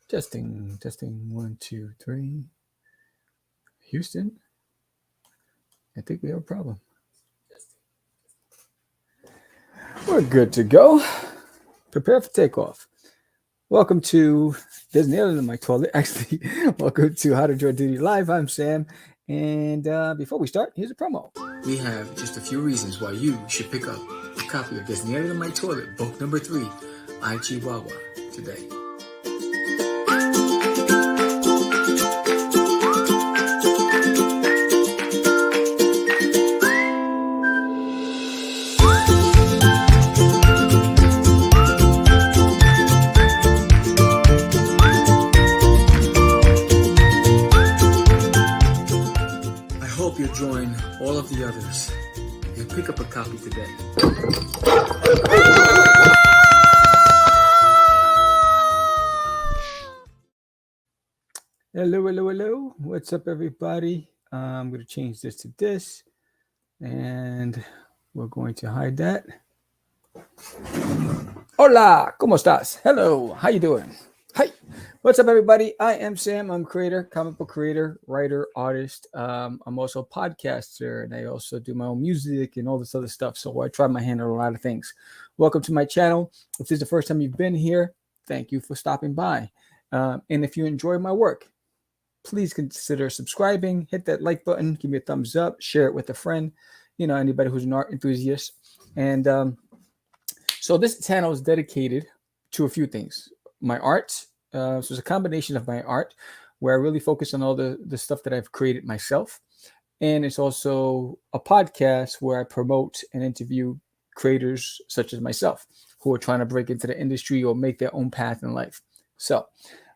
Testing. 1, 2, 3. Houston, I think we have a problem. We're good to go. Prepare for takeoff. Welcome to There's an Alien in My Toilet. Actually, welcome to How to Draw Doodie Live. I'm Sam. And before we start, here's a promo. We have just a few reasons why you should pick up a copy of There's an Alien in My Toilet, book number 3, I Chihuahua, today. You'll join all of the others and pick up a copy today. Hello. What's up, everybody? I'm going to change this to this, and we're going to hide that. Hola, ¿cómo estás? Hello, how you doing? Hi, what's up, everybody? I am Sam. I'm creator, comic book creator, writer, artist. I'm also a podcaster, and I also do my own music and all this other stuff. So I try my hand at a lot of things. Welcome to my channel. If this is the first time you've been here, thank you for stopping by. And if you enjoy my work, please consider subscribing. Hit that like button. Give me a thumbs up. Share it with a friend. You know, anybody who's an art enthusiast. And so this channel is dedicated to a few things. My art, so it's a combination of my art where I really focus on all the stuff that I've created myself. And it's also a podcast where I promote and interview creators such as myself who are trying to break into the industry or make their own path in life. So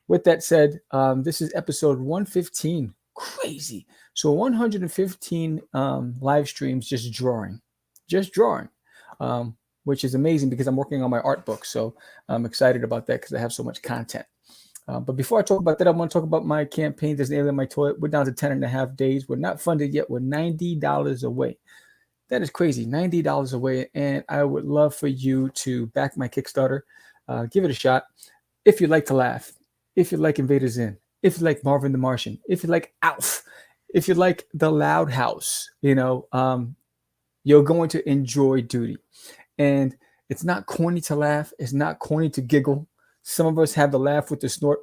with that said, this is episode 115. Crazy. So 115 live streams just drawing. Which is amazing because I'm working on my art book. So I'm excited about that because I have so much content. But before I talk about that, I want to talk about my campaign, There's an Alien in My Toilet. We're down to 10 and a half days. We're not funded yet. We're $90 away. That is crazy, $90 away. And I would love for you to back my Kickstarter. Give it a shot. If you like to laugh, if you like Invader Zim, if you like Marvin the Martian, if you like Alf, if you like The Loud House, you're going to enjoy Doodie. And it's not corny to laugh. It's not corny to giggle. Some of us have the laugh with the snort,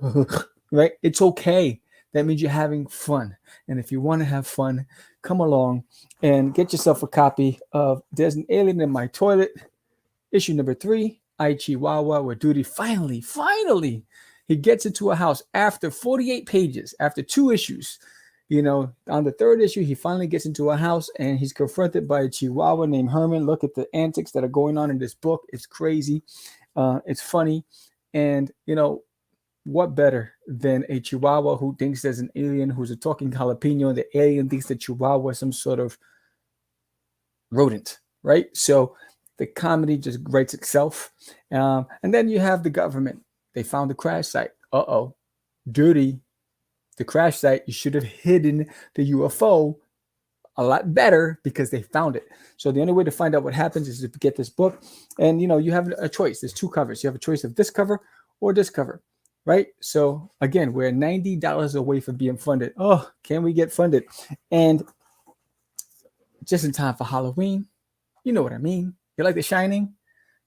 right? It's okay. That means you're having fun. And if you want to have fun, come along and get yourself a copy of There's an Alien in My Toilet, issue number 3, I Chihuahua, where Doodie finally, he gets into a house after 48 pages, after 2 issues. On the 3rd issue, he finally gets into a house and he's confronted by a Chihuahua named Herman. Look at the antics that are going on in this book. It's crazy. It's funny. And, what better than a Chihuahua who thinks there's an alien who's a talking jalapeno, and the alien thinks the Chihuahua is some sort of rodent, right? So the comedy just writes itself. And then you have the government. They found the crash site. Doodie. The crash site, you should have hidden the UFO a lot better because they found it. So the only way to find out what happens is to get this book. And, you have a choice. There's 2 covers. You have a choice of this cover or this cover, right? So, again, we're $90 away from being funded. Oh, can we get funded? And just in time for Halloween, you know what I mean. You like The Shining?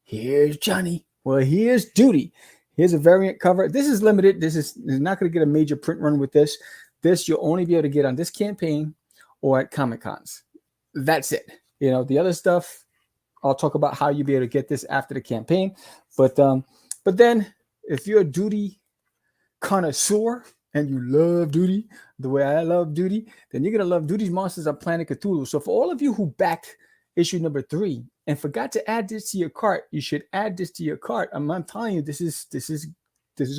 Here's Johnny. Well, here's Doodie. Here's a variant cover. This is limited. This is not going to get a major print run with this. This you'll only be able to get on this campaign or at Comic Cons. That's it. The other stuff, I'll talk about how you'll be able to get this after the campaign. But then if you're a Doodie connoisseur and you love Doodie the way I love Doodie, then you're going to love Doodie's Monsters on Planet Cthulhu. So for all of you who backed issue number 3 and forgot to add this to your cart, you should add this to your cart. I'm telling you, this is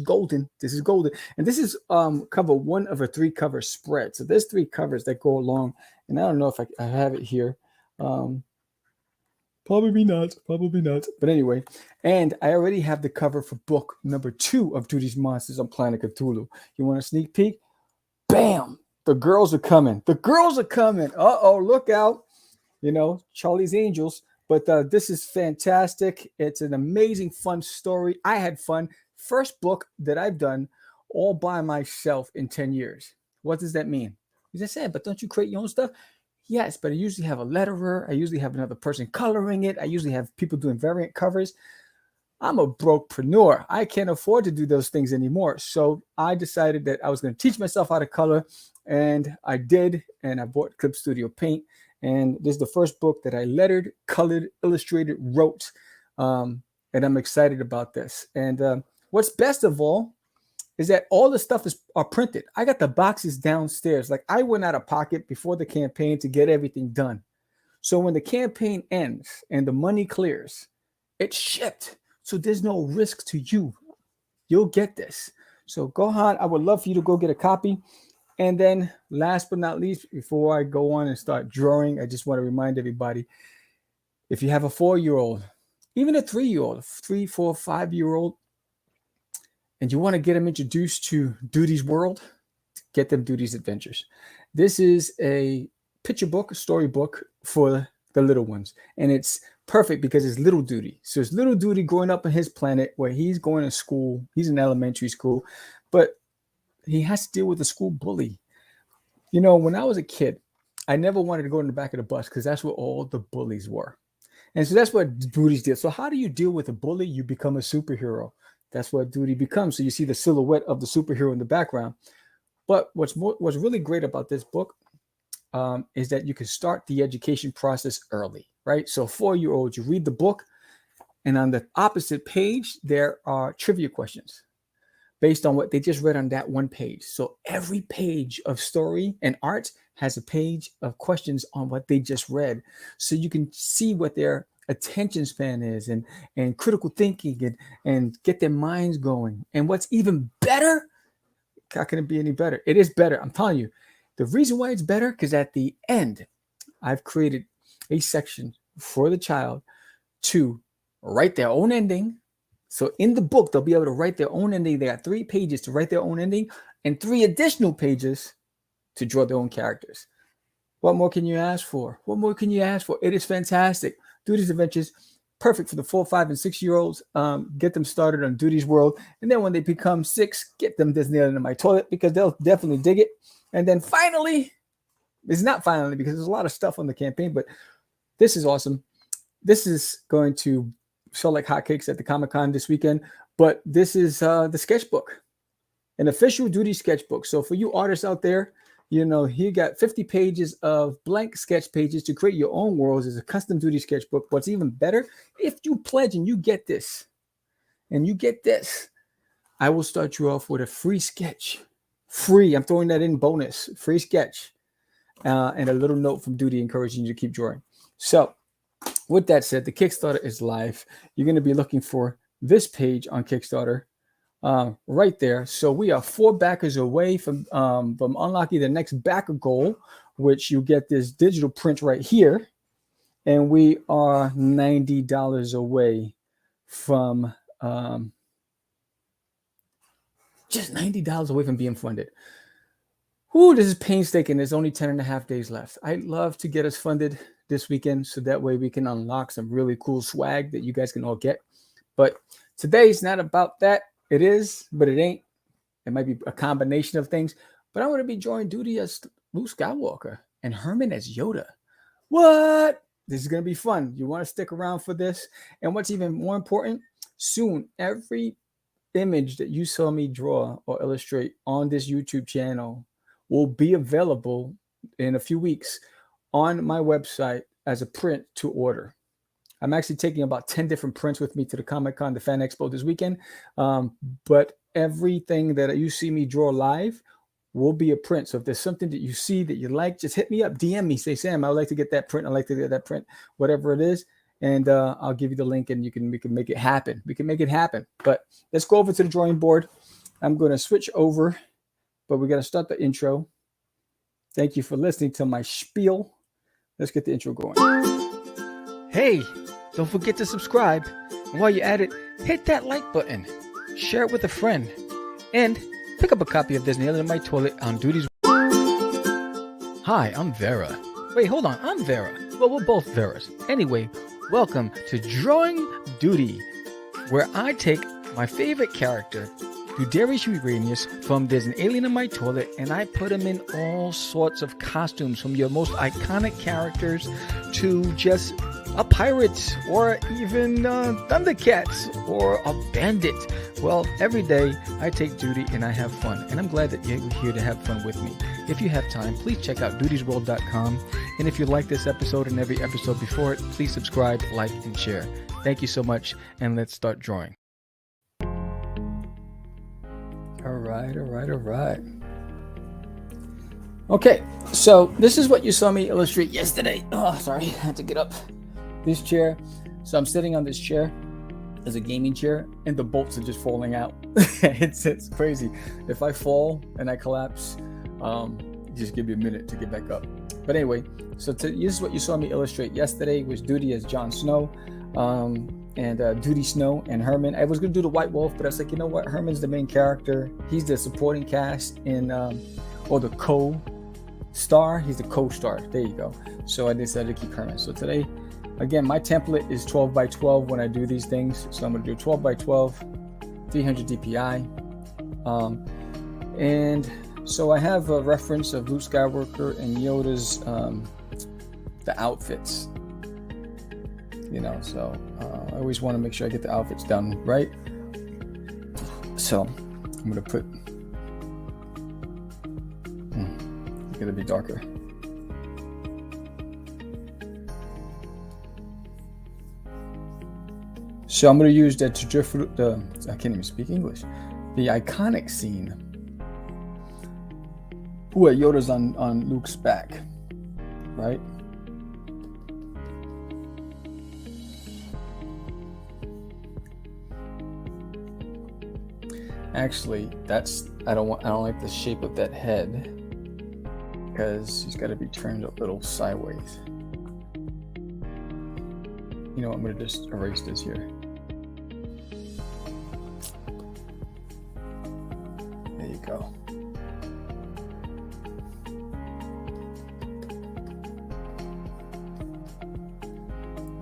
golden. This is golden. And this is cover 1 of a 3 cover spread. So there's 3 covers that go along. And I don't know if I have it here. Probably not. But anyway, and I already have the cover for book number 2 of Doodie's Monsters on Planet Cthulhu. You want a sneak peek? Bam! The girls are coming. Uh-oh, look out. Charlie's Angels. But this is fantastic. It's an amazing, fun story. I had fun. First book that I've done all by myself in 10 years. What does that mean? As I said, but don't you create your own stuff? Yes, but I usually have a letterer. I usually have another person coloring it. I usually have people doing variant covers. I'm a brokepreneur. I can't afford to do those things anymore. So I decided that I was going to teach myself how to color, and I did. And I bought Clip Studio Paint. And this is the first book that I lettered, colored, illustrated, wrote. And I'm excited about this. And what's best of all is that all the stuff are printed. I got the boxes downstairs. Like, I went out of pocket before the campaign to get everything done. So when the campaign ends and the money clears, it's shipped. So there's no risk to you. You'll get this. So go on. I would love for you to go get a copy. And then last but not least, before I go on and start drawing, I just want to remind everybody, if you have a 4-year-old, even a 3-year-old, 3, 4, 5-year-old, and you want to get them introduced to Doodie's world, get them Doodie's Adventures. This is a picture book, a storybook for the little ones. And it's perfect because it's little Doodie. So it's little Doodie growing up on his planet where he's going to school. He's in elementary school, but he has to deal with a school bully. You know, when I was a kid, I never wanted to go in the back of the bus because that's where all the bullies were. And so that's what Doodie's did. So how do you deal with a bully? You become a superhero. That's what Doodie becomes. So you see the silhouette of the superhero in the background. But what's really great about this book is that you can start the education process early, right? So 4-year-olds, you read the book, and on the opposite page, there are trivia questions based on what they just read on that one page. So every page of story and art has a page of questions on what they just read. So you can see what their attention span is and critical thinking and get their minds going. And what's even better, how can it be any better? It is better. I'm telling you, the reason why it's better, because at the end, I've created a section for the child to write their own ending. So in the book, they'll be able to write their own ending. They got 3 pages to write their own ending and 3 additional pages to draw their own characters. What more can you ask for? What more can you ask for? It is fantastic. Doodie's Adventures, perfect for the 4, 5, and 6-year-olds. Get them started on Doodie's World. And then when they become 6, get them Disney Island in my toilet because they'll definitely dig it. And then finally, it's not finally because there's a lot of stuff on the campaign, but this is awesome. This is going to sell like hotcakes at the Comic-Con this weekend, but this is the sketchbook, an official Doodie sketchbook. So for you artists out there, you know, he got 50 pages of blank sketch pages to create your own worlds as a custom Doodie sketchbook. What's even better, if you pledge and you get this, I will start you off with a free sketch. Free, I'm throwing that in bonus, free sketch, and a little note from Doodie encouraging you to keep drawing. So with that said, the Kickstarter is live. You're going to be looking for this page on Kickstarter right there. So we are 4 backers away from unlocking the next backer goal, which you get this digital print right here. And we are $90 away from just $90 away from being funded. Ooh, this is painstaking. There's only 10 and a half days left. I'd love to get us funded this weekend so that way we can unlock some really cool swag that you guys can all get. But today's not about that. It is, but it ain't. It might be a combination of things. But I want to be joined Doodie as Luke Skywalker and Herman as Yoda. What? This is going to be fun. You want to stick around for this. And what's even more important, soon, every image that you saw me draw or illustrate on this YouTube channel will be available in a few weeks on my website as a print to order. I'm actually taking about 10 different prints with me to the Comic-Con, the Fan Expo this weekend. But everything that you see me draw live will be a print. So if there's something that you see that you like, just hit me up, DM me, say, Sam, I would like to get that print. I'd like to get that print, whatever it is. And I'll give you the link and we can make it happen. We can make it happen. But let's go over to the drawing board. I'm going to switch over, but we got to start the intro. Thank you for listening to my spiel. Let's get the intro going. Hey, don't forget to subscribe. And while you're at it, hit that like button. Share it with a friend. And pick up a copy of Disney Island in my toilet on Doodie's. Hi, I'm Vera. Wait, hold on. I'm Vera. Well, we're both Veras. Anyway, welcome to Drawing Doodie, where I take my favorite character Doodarius Uranus from There's an Alien in My Toilet, and I put him in all sorts of costumes, from your most iconic characters to just a pirate, or even Thundercats, or a bandit. Well, every day I take Doodie and I have fun, and I'm glad that you're here to have fun with me. If you have time, please check out doodiesworld.com, and if you like this episode and every episode before it, please subscribe, like, and share. Thank you so much, and let's start drawing. All right. Okay, so this is what you saw me illustrate yesterday. Oh, sorry, I had to get up. This chair. So I'm sitting on this chair as a gaming chair, and the bolts are just falling out. It's crazy. If I fall and I collapse, just give me a minute to get back up. But anyway, so this is what you saw me illustrate yesterday, was Doodie as Jon Snow. And Doodie Snow and Herman. I was going to do the White Wolf, but I was like, you know what? Herman's the main character. He's the supporting cast in, or the co-star. He's the co-star. There you go. So I decided to keep Herman. So today, again, my template is 12 by 12 when I do these things. So I'm going to do 12 by 12, 300 DPI. And so I have a reference of Luke Skywalker and Yoda's, the outfits. You know, so I always want to make sure I get the outfits done right. So I'm going to put, it's going to be darker. So I'm going to use I can't even speak English, the iconic scene where Yoda's on Luke's back, right? Actually, I don't like the shape of that head, because he's got to be turned a little sideways. You know, I'm going to just erase this here. There you go.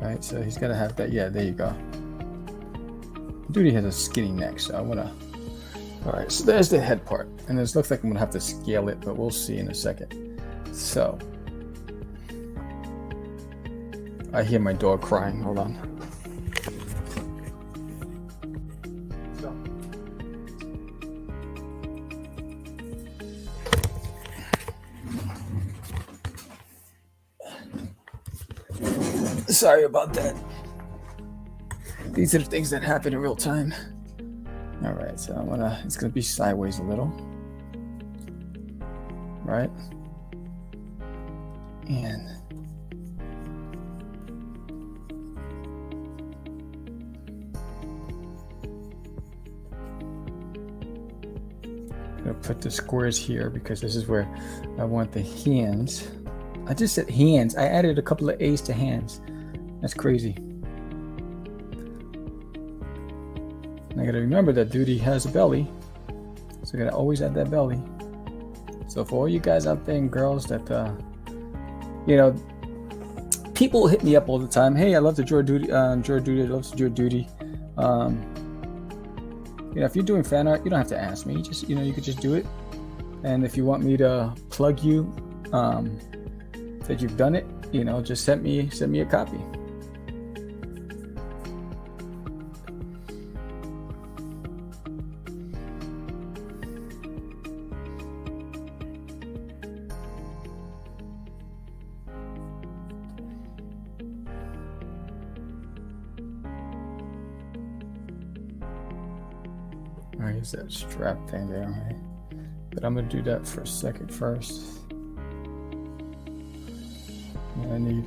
All right, so he's got to have that. Yeah, there you go. Doodie has a skinny neck, so I want to. All right, so there's the head part, and this looks like I'm gonna have to scale it, but we'll see in a second. So, I hear my dog crying. Hold on. Sorry about that. These are the things that happen in real time. All right, so it's gonna be sideways a little, right? And I'm gonna put the squares here because this is where I want the hands. I just said hands. I added a couple of A's to hands. That's crazy. I gotta remember that Doodie has a belly, so I gotta always add that belly. So for all you guys out there and girls that, you know, people hit me up all the time. Hey, I love to draw Doodie. I love to draw Doodie. You know, if you're doing fan art, you don't have to ask me. Just, you know, you could just do it. And if you want me to plug you, that you've done it, you know, just send me a copy. I use that strap thing there, right? But I'm gonna do that for a second first. What I need.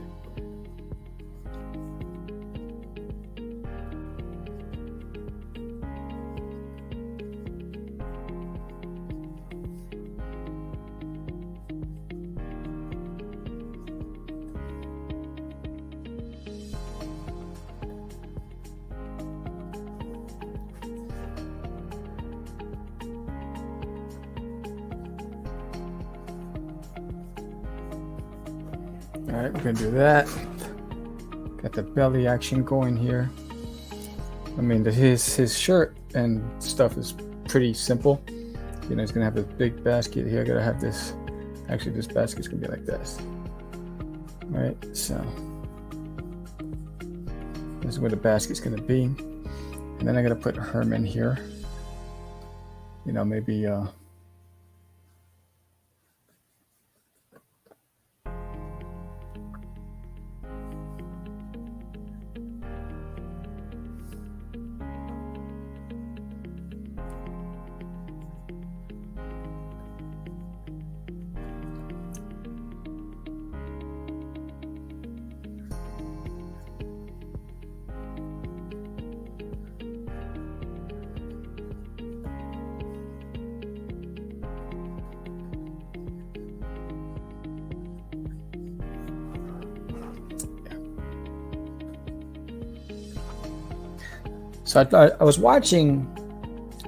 All right, we're gonna do that. Got the belly action going here. I mean, his shirt and stuff is pretty simple. You know, he's gonna have a big basket here. I gotta have this. Actually, this basket's gonna be like this. All right, so this is where the basket's gonna be, and then I gotta put Herman here. You know, maybe so I was watching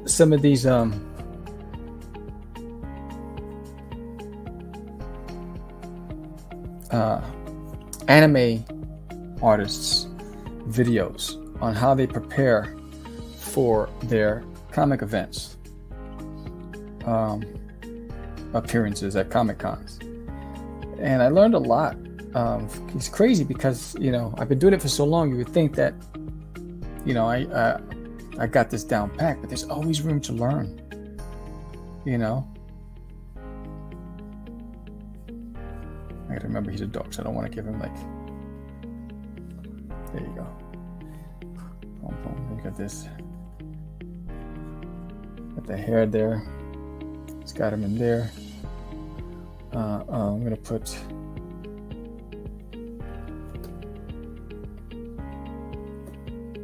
some of these anime artists' videos on how they prepare for their comic events, appearances at Comic Cons, and I learned a lot. It's crazy because, you know, I've been doing it for so long. You would think that, you know, I got this down pat, but there's always room to learn. You know, I gotta remember he's a dog, so I don't want to give him like. There you go. Boom, boom. You got this. Got the hair there. It's got him in there. I'm gonna put.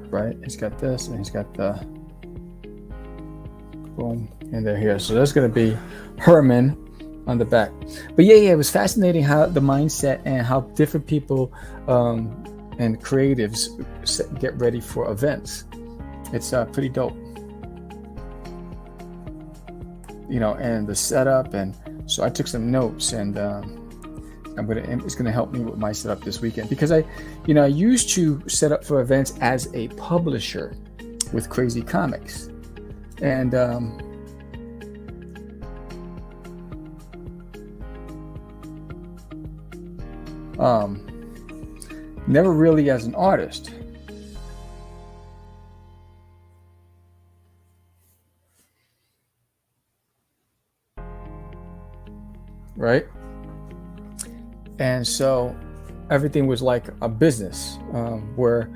Right, he's got this, and he's got the boom, and they're here. So that's gonna be Herman on the back. But yeah, it was fascinating how the mindset and how different people and creatives get ready for events. It's pretty dope, you know, and the setup. And so I took some notes, and it's gonna help me with my setup this weekend, because I used to set up for events as a publisher with Crazy Comics, and never really as an artist. Right? And so everything was like a business, where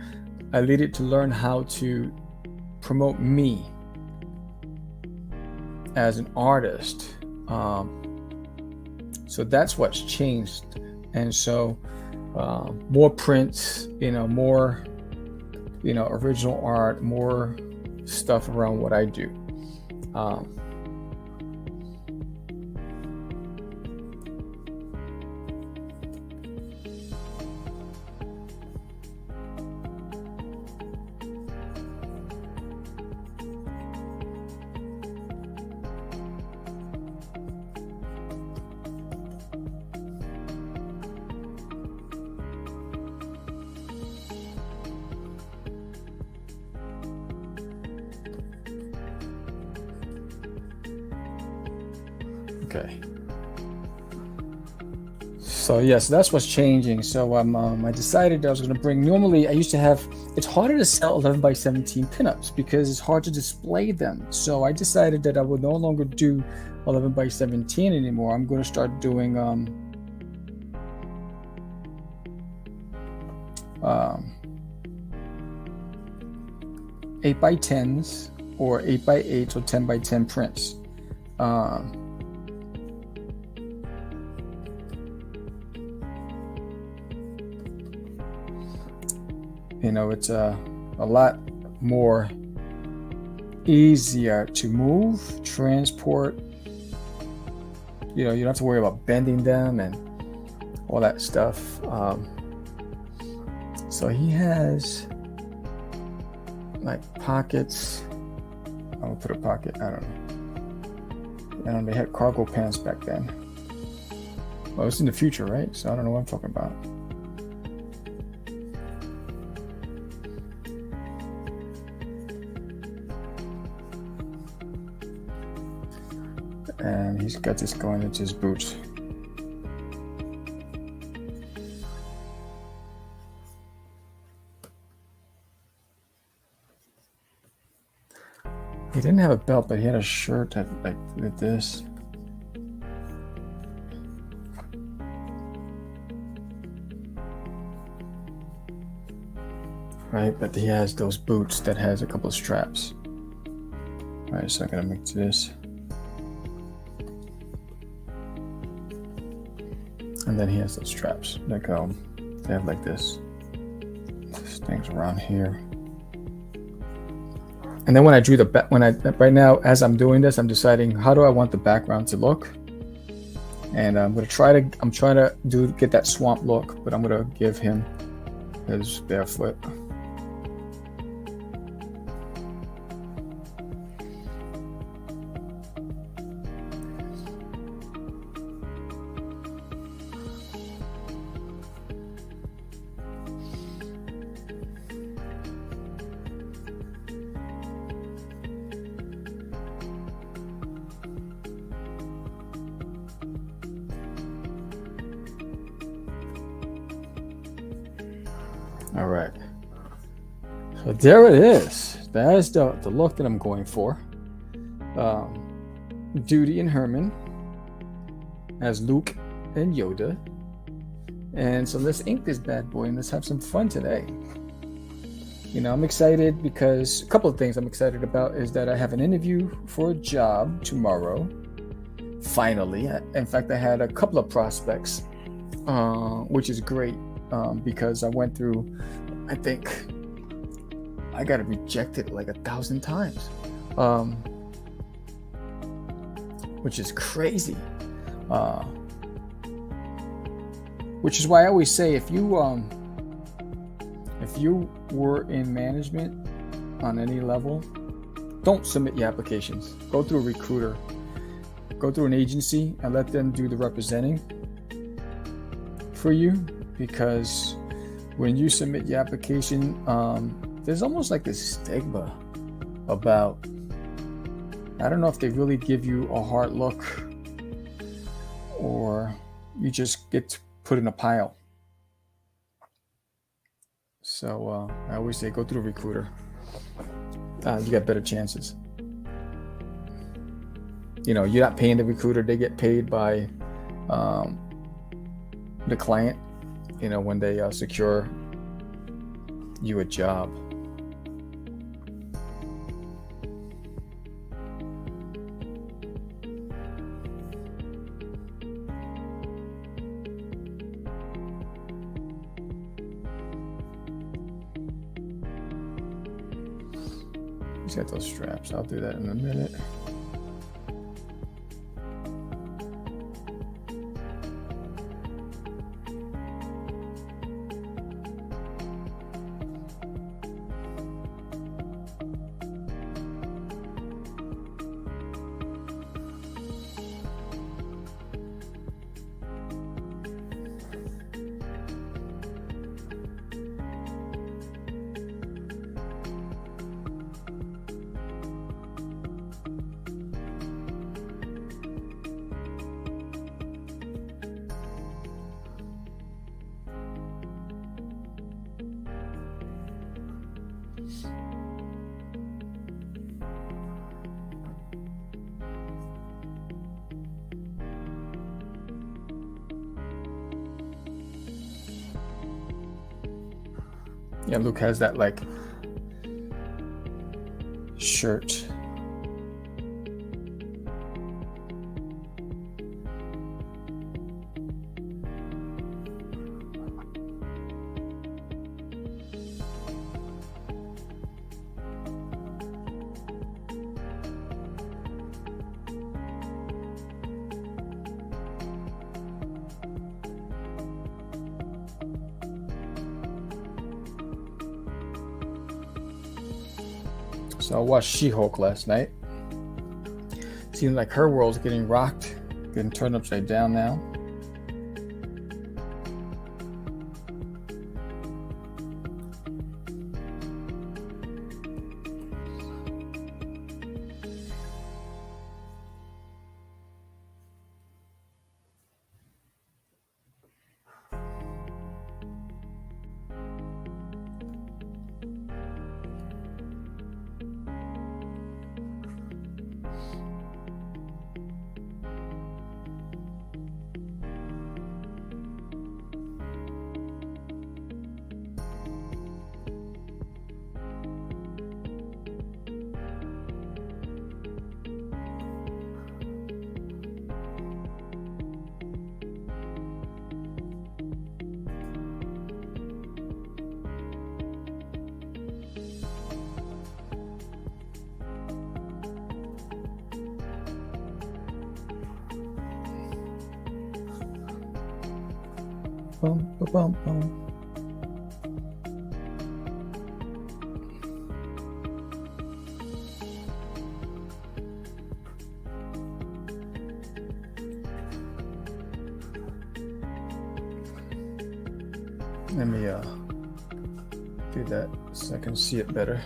I needed to learn how to promote me as an artist. So that's what's changed. And so more prints, more, original art, more stuff around what I do. Okay. So yes, that's what's changing. So I decided I was going to bring. Normally, I used to have. It's harder to sell 11 by 17 pinups because it's hard to display them. So I decided that I would no longer do 11 by 17 anymore. I'm going to start doing 8 by 10s or 8 by 8s or 10 by 10 prints. It's a lot more easier to move, transport. You don't have to worry about bending them and all that stuff. So he has like pockets. I'm gonna put a pocket. I don't know. And they had cargo pants back then. Well, it's in the future, right? So I don't know what I'm talking about. he's got this going into his boots. He didn't have a belt, but he had a shirt that like this. Right, but he has those boots that has a couple of straps. All right, so I'm gonna mix this. And then he has those straps that go, they have like this things around here. And then when I drew the back, right now, as I'm doing this, I'm deciding how do I want the background to look. And I'm trying to get that swamp look, but I'm gonna give him his barefoot. All right, so there it is. That is the look that I'm going for. Doodie and Herman as Luke and Yoda. And so let's ink this bad boy and let's have some fun today. You know, I'm excited because a couple of things I'm excited about is that I have an interview for a job tomorrow. Finally. In fact, I had a couple of prospects, which is great. Because I went through, I think I got rejected like 1,000 times, which is crazy. Which is why I always say if you were in management on any level, don't submit your applications. Go through a recruiter, go through an agency, and let them do the representing for you. Because when you submit your application, there's almost like this stigma about, I don't know if they really give you a hard look or you just get put in a pile. So I always say go through a recruiter. You got better chances. You know, you're not paying the recruiter, they get paid by the client. You know, when they secure you a job. He's got those straps. I'll do that in a minute. Yeah, Luke has that like shirt. So I watched She-Hulk last night. Seems like her world's getting rocked, getting turned upside down now. bum, bum, bum. Let me do that so I can see it better.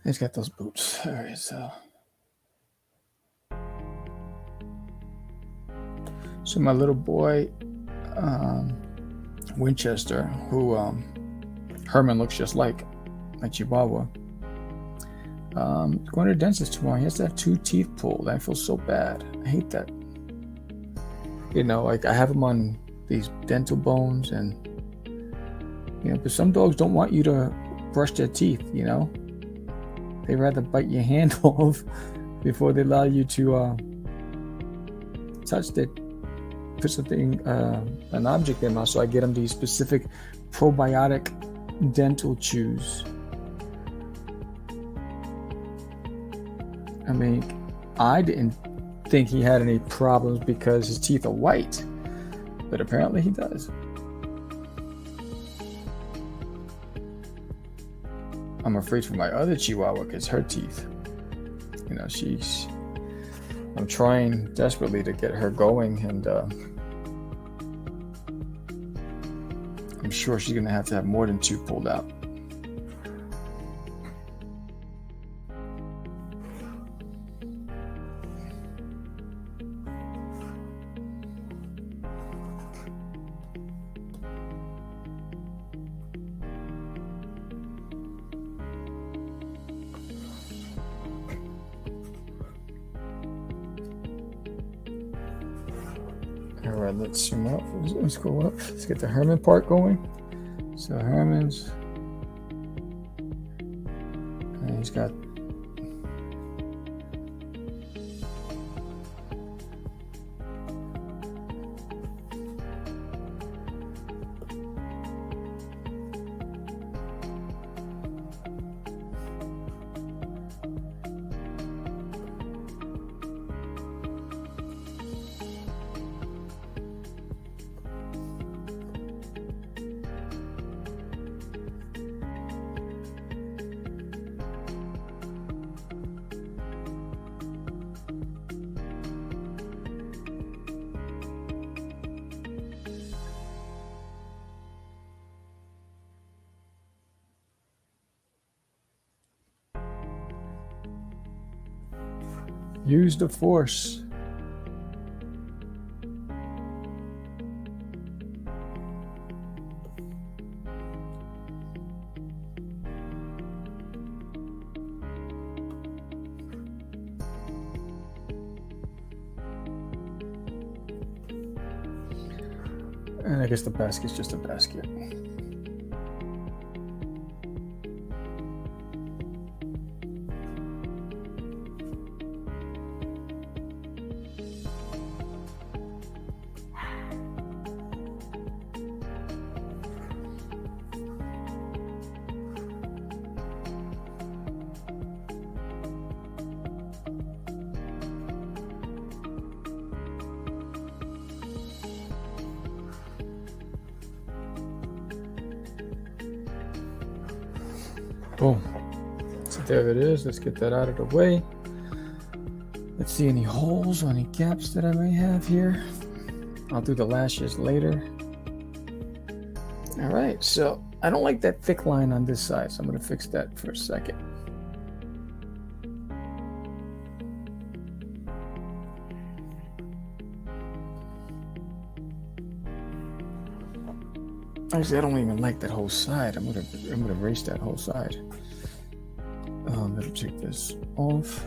He's got those boots. All right, so my little boy, Winchester, who Herman looks just like, my Chihuahua, going to the dentist tomorrow. He has to have 2 teeth pulled. I feel so bad. I hate that. You know, like I have him on these dental bones, and you know, but some dogs don't want you to brush their teeth. You know, they rather bite your hand off before they allow you to touch it. Put something, an object in their mouth. So I get them these specific probiotic dental chews. I mean, I didn't think he had any problems because his teeth are white, but apparently he does. I'm afraid for my other Chihuahua because her teeth, you know, I'm trying desperately to get her going, and I'm sure she's going to have more than 2 pulled out. All right, let's zoom out. Let's go up. Let's get the Herman part going. So Herman's, and he's got use the force. And I guess the basket's just a basket. Boom. So there it is. Let's get that out of the way. Let's see any holes or any gaps that I may have here. I'll do the lashes later. All right, so I don't like that thick line on this side, so I'm going to fix that for a second. Actually, I don't even like that whole side. I'm gonna erase that whole side. Let me take this off.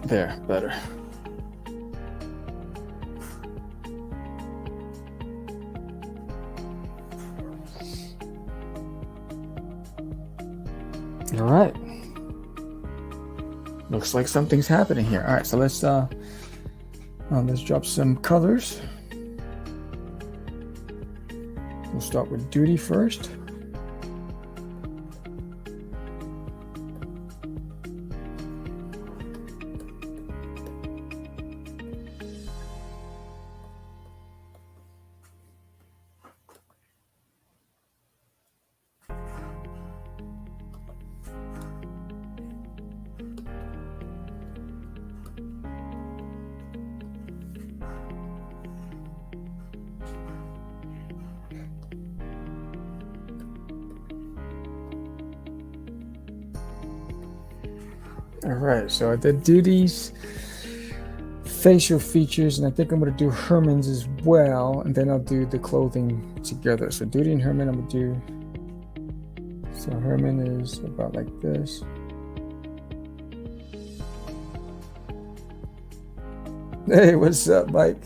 There, better. All right. Looks like something's happening here. All right, so let's drop some colors. We'll start with Doodie first. All right, so I did Doodie's facial features, and I think I'm going to do Herman's as well, and then I'll do the clothing together. So Doodie and Herman, I'm going to do. So Herman is about like this. Hey, what's up, Mike?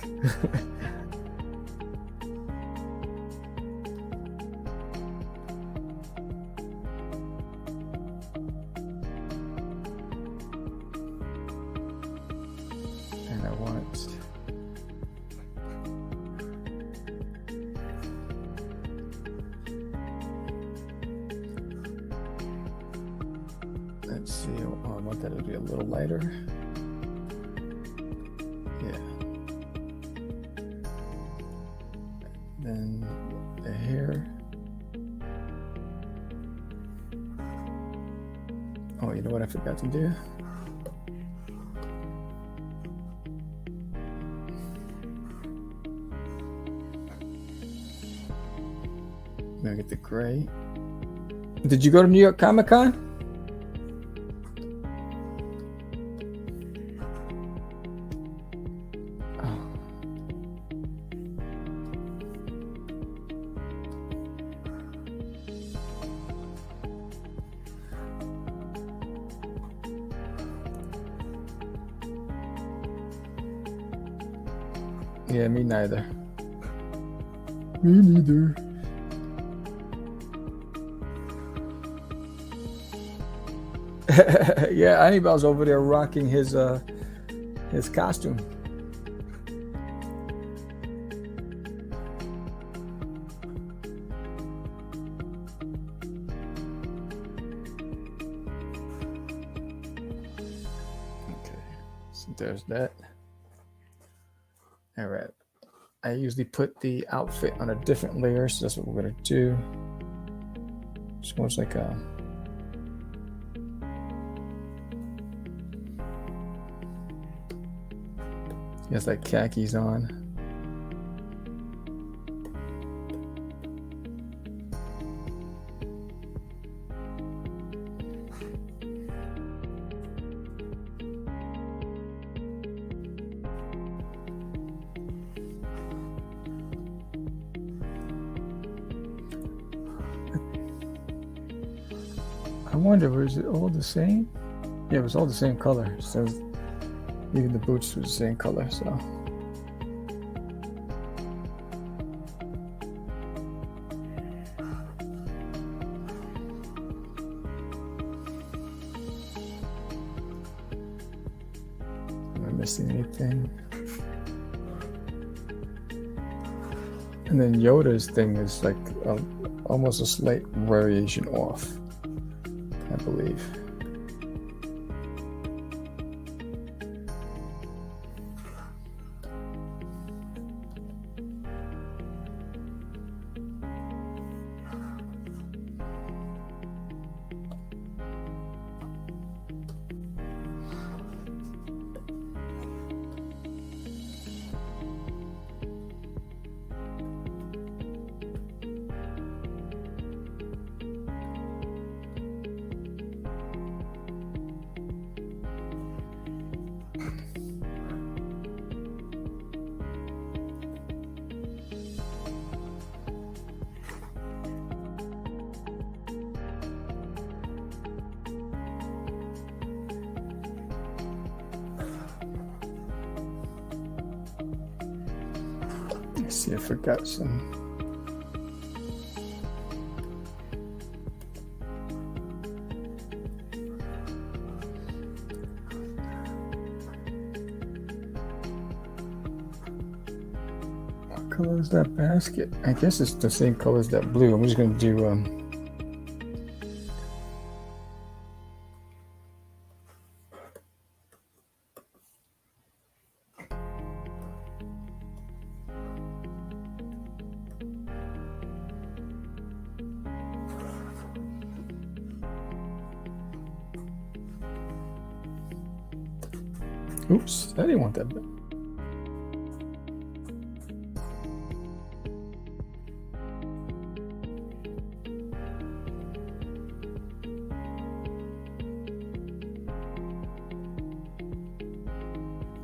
Let's see, oh, I want that to be a little lighter. Yeah. Then the hair. Oh, you know what I forgot to do? I'm gonna get the gray. Did you go to New York Comic Con? Yeah, me neither. Me neither. Yeah, Annibal's over there rocking his costume. Okay, so there's that. All right, I usually put the outfit on a different layer, so that's what we're gonna do. It's almost like a he has like khakis on. I wonder, was it all the same? Yeah, it was all the same color. So even the boots were the same color, so. Am I missing anything? And then Yoda's thing is like almost a slight variation off. I believe. Let's see, I forgot some. What color is that basket? I guess it's the same color as that blue. I'm just going to do oops, I didn't want that bit.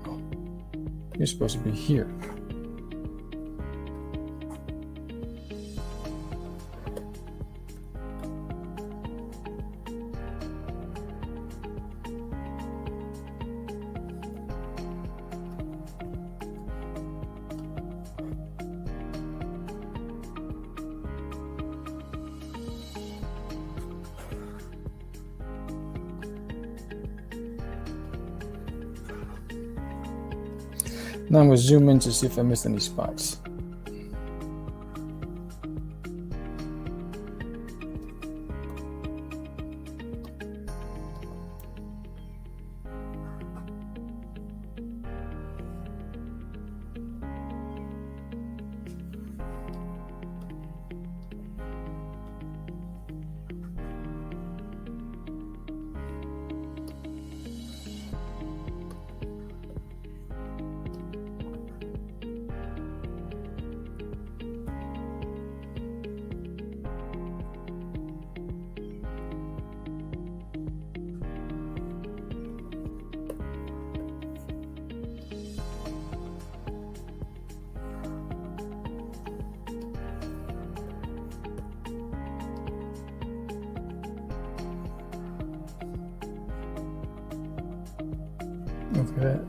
Oh, you're supposed to be here. Now I'm going to zoom in to see if I missed any spots. Look at that.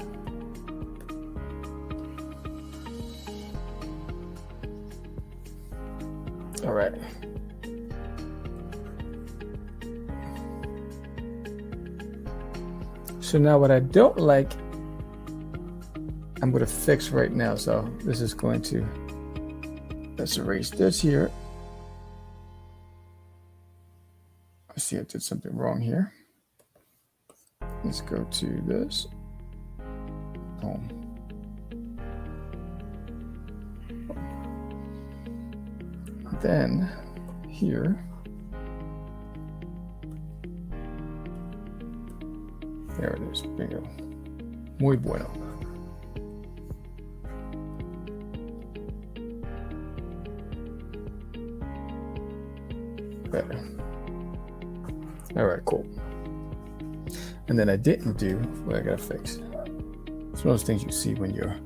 All right. So now what I don't like, I'm going to fix right now. So this is going to, let's erase this here. I see I did something wrong here. Let's go to this. Boom. Then here, there it is. Bingo. Muy bueno. Better. All right, cool. And then I didn't do what I gotta fix. It's one of those things you see when you're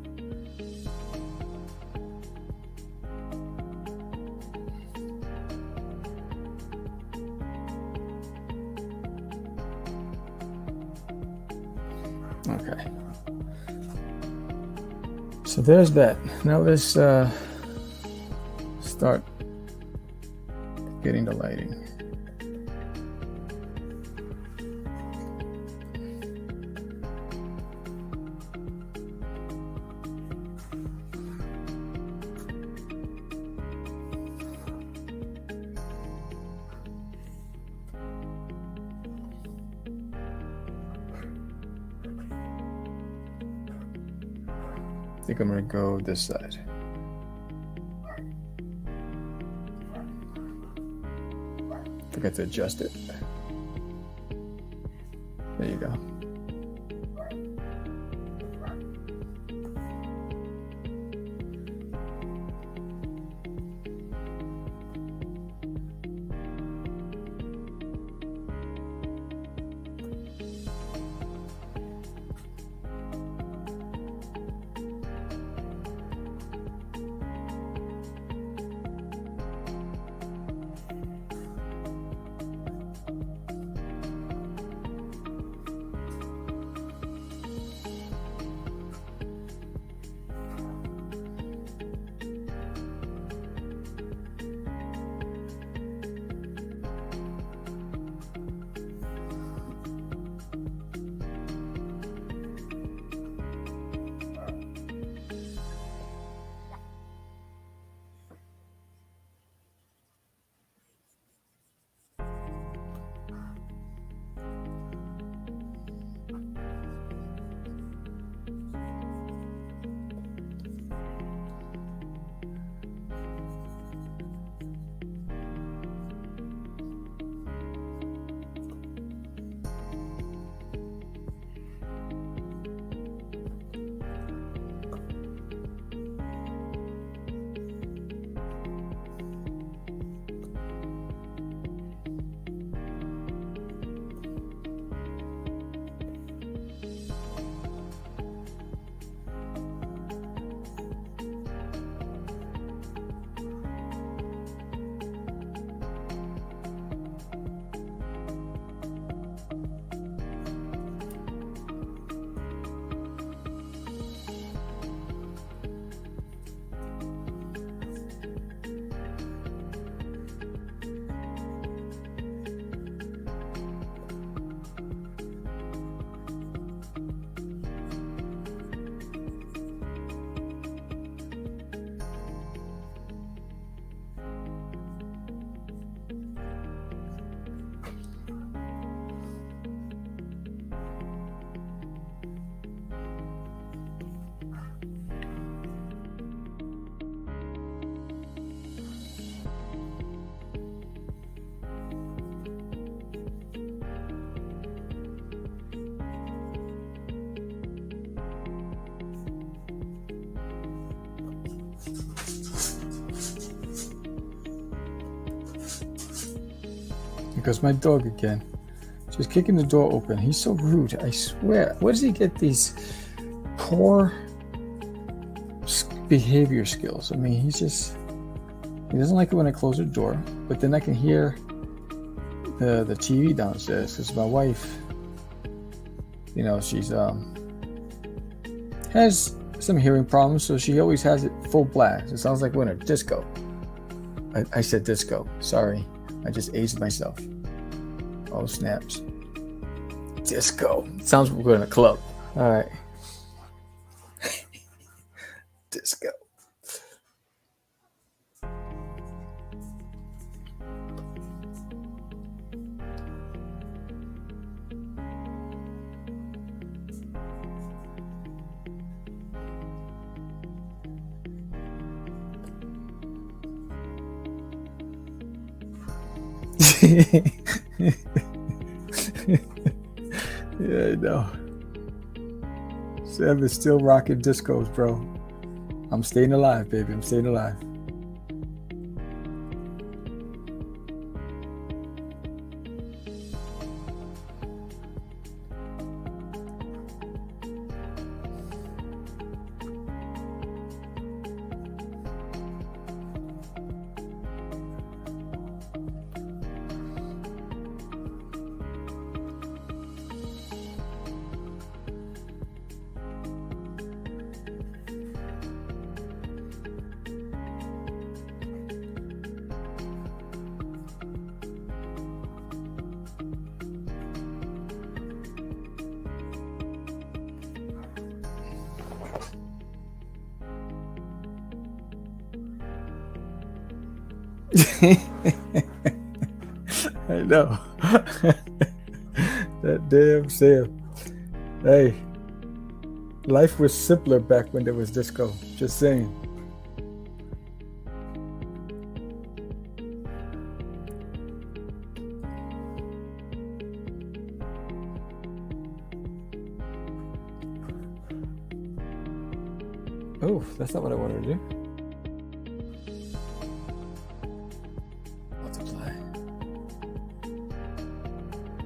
okay. So there's that. Now let's start getting the lighting. think I'm gonna go this side. Forget to adjust it. There you go. Here goes my dog again. Just kicking the door open. He's so rude, I swear. Where does he get these poor behavior skills? I mean, he doesn't like it when I close the door, but then I can hear the TV downstairs because my wife, she's has some hearing problems, so she always has it full blast. It sounds like we're in a disco. I said disco. Sorry, I just aged myself. Oh snaps! Disco. Sounds like we're in a club. All right. Disco. Yeah, I know. Sam is still rocking discos, bro. I'm staying alive, baby. I'm staying alive. I know. That damn Sam. Hey, Life was simpler back when there was disco. Just saying. Oh, that's not what I wanted to do. Multiply.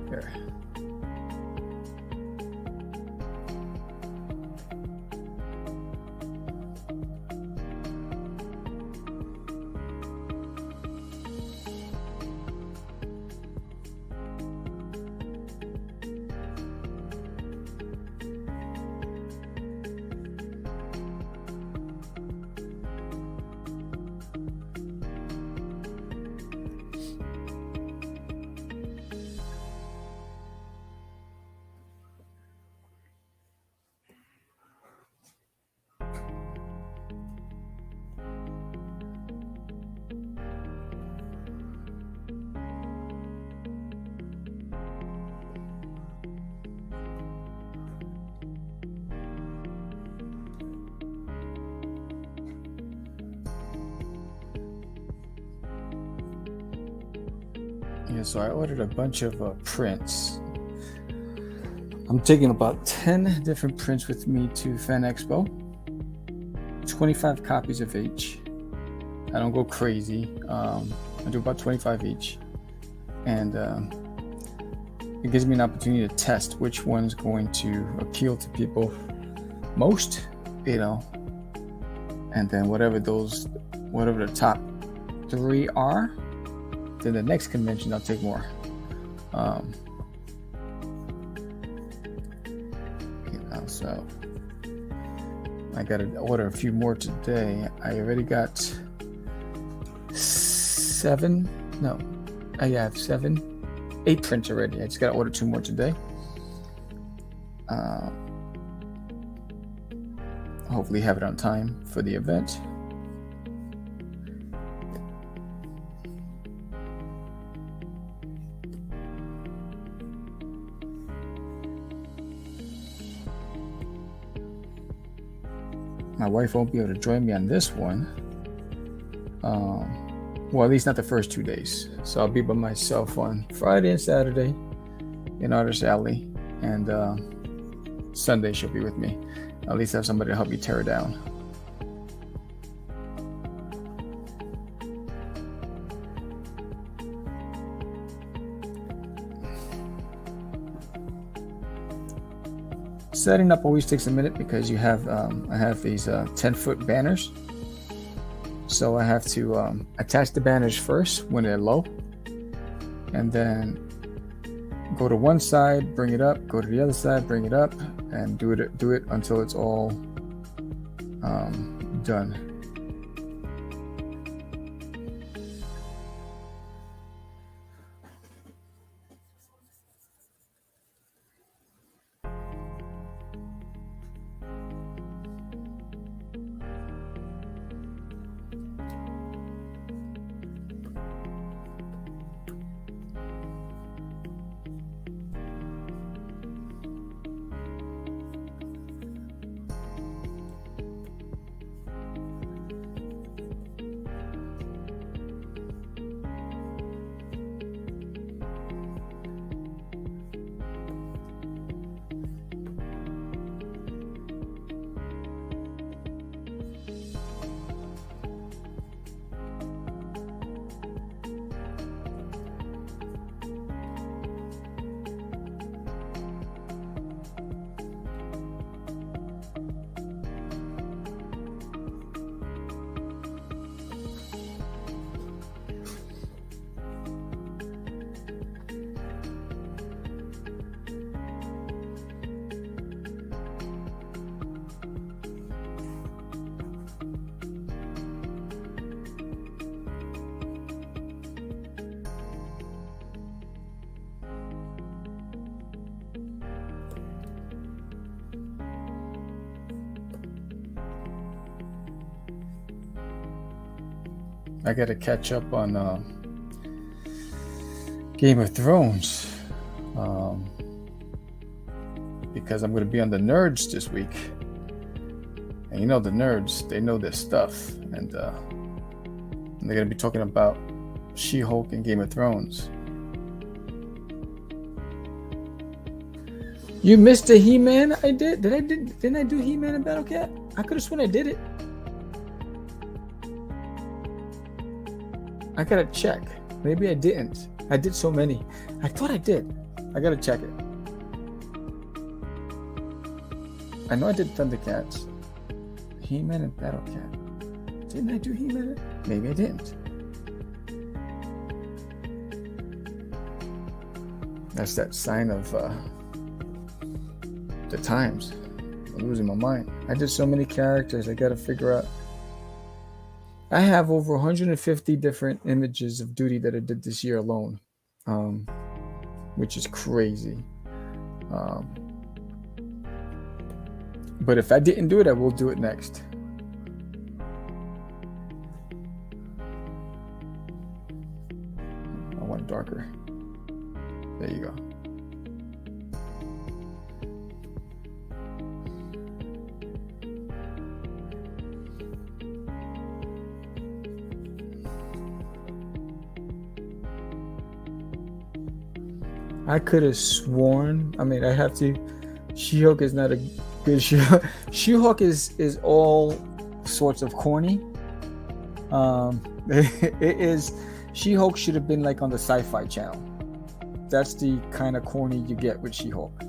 Here. Yeah, so I ordered a bunch of prints. I'm taking about 10 different prints with me to Fan Expo. 25 copies of each. I don't go crazy. I do about 25 each. And it gives me an opportunity to test which one's going to appeal to people most, and then whatever the top 3 are, then the next convention I'll take more. So I got to order a few more today. I already got 7. No, I have 8 prints already. I just got to order 2 more today. Hopefully have it on time for the event. My wife won't be able to join me on this one. Well, at least not the first 2 days. So I'll be by myself on Friday and Saturday in Artist Alley, and Sunday she'll be with me. At least have somebody to help me tear it down. Setting up always takes a minute because you have I have these 10-foot banners, so I have to attach the banners first when they're low, and then go to one side, bring it up, go to the other side, bring it up, and do it until it's all done. I gotta catch up on Game of Thrones because I'm gonna be on the Nerds this week. And you know the nerds, they know their stuff. And they're going to be talking about She-Hulk and Game of Thrones. You missed the He-Man? I did. Didn't I do He-Man and Battle Cat? I could have sworn I did it. I gotta check. Maybe I didn't. I did so many. I thought I did. I gotta check it. I know I did Thundercats. He-Man and Battle Cat. Didn't I do He-Man? Maybe I didn't. That's that sign of the times. I'm losing my mind. I did so many characters. I gotta figure out. I have over 150 different images of Doodie that I did this year alone, which is crazy. But if I didn't do it, I will do it next. I want darker. There you go. I could have sworn. I mean, I have to. She-Hulk is not a good She-Hulk. She-Hulk is all sorts of corny. It is. She-Hulk should have been like on the Sci-Fi Channel. That's the kind of corny you get with She-Hulk.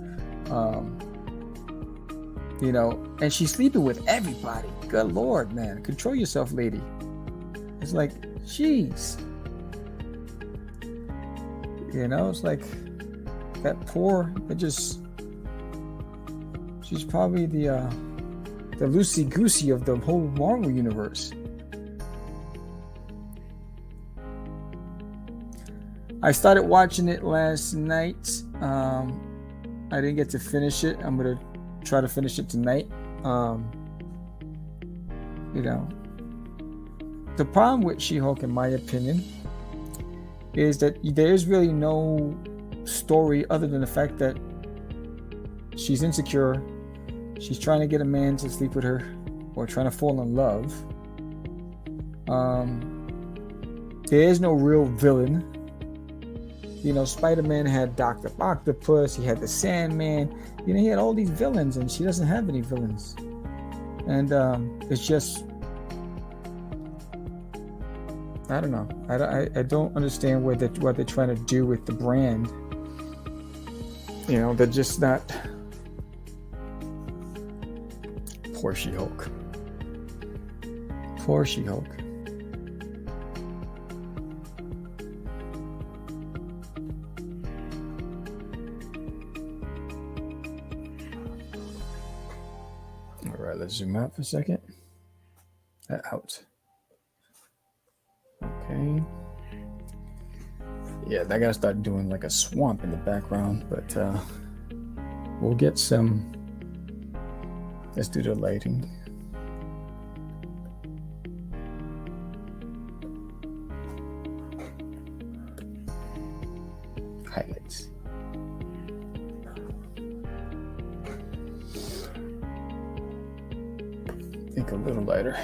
You know, and she's sleeping with everybody. Good Lord, man. Control yourself, lady. It's like, jeez. You know, it's like that poor, she's probably the loosey-goosey of the whole Marvel universe. I started watching it last night. I didn't get to finish it. I'm gonna try to finish it tonight. You know, the problem with She-Hulk, in my opinion, is that there is really no story other than the fact that she's insecure. She's trying to get a man to sleep with her, or trying to fall in love. There is no real villain. You know, Spider-Man had Dr. Octopus, he had the Sandman, you know, he had all these villains, and she doesn't have any villains. And it's just, I don't know. I don't understand what they're trying to do with the brand. You know, they're just not. Poor She-Hulk. Poor She-Hulk. All right, let's zoom out for a second. Out. Okay. Yeah, I gotta start doing like a swamp in the background, but we'll get some. Let's do the lighting. Highlights. Think a little lighter.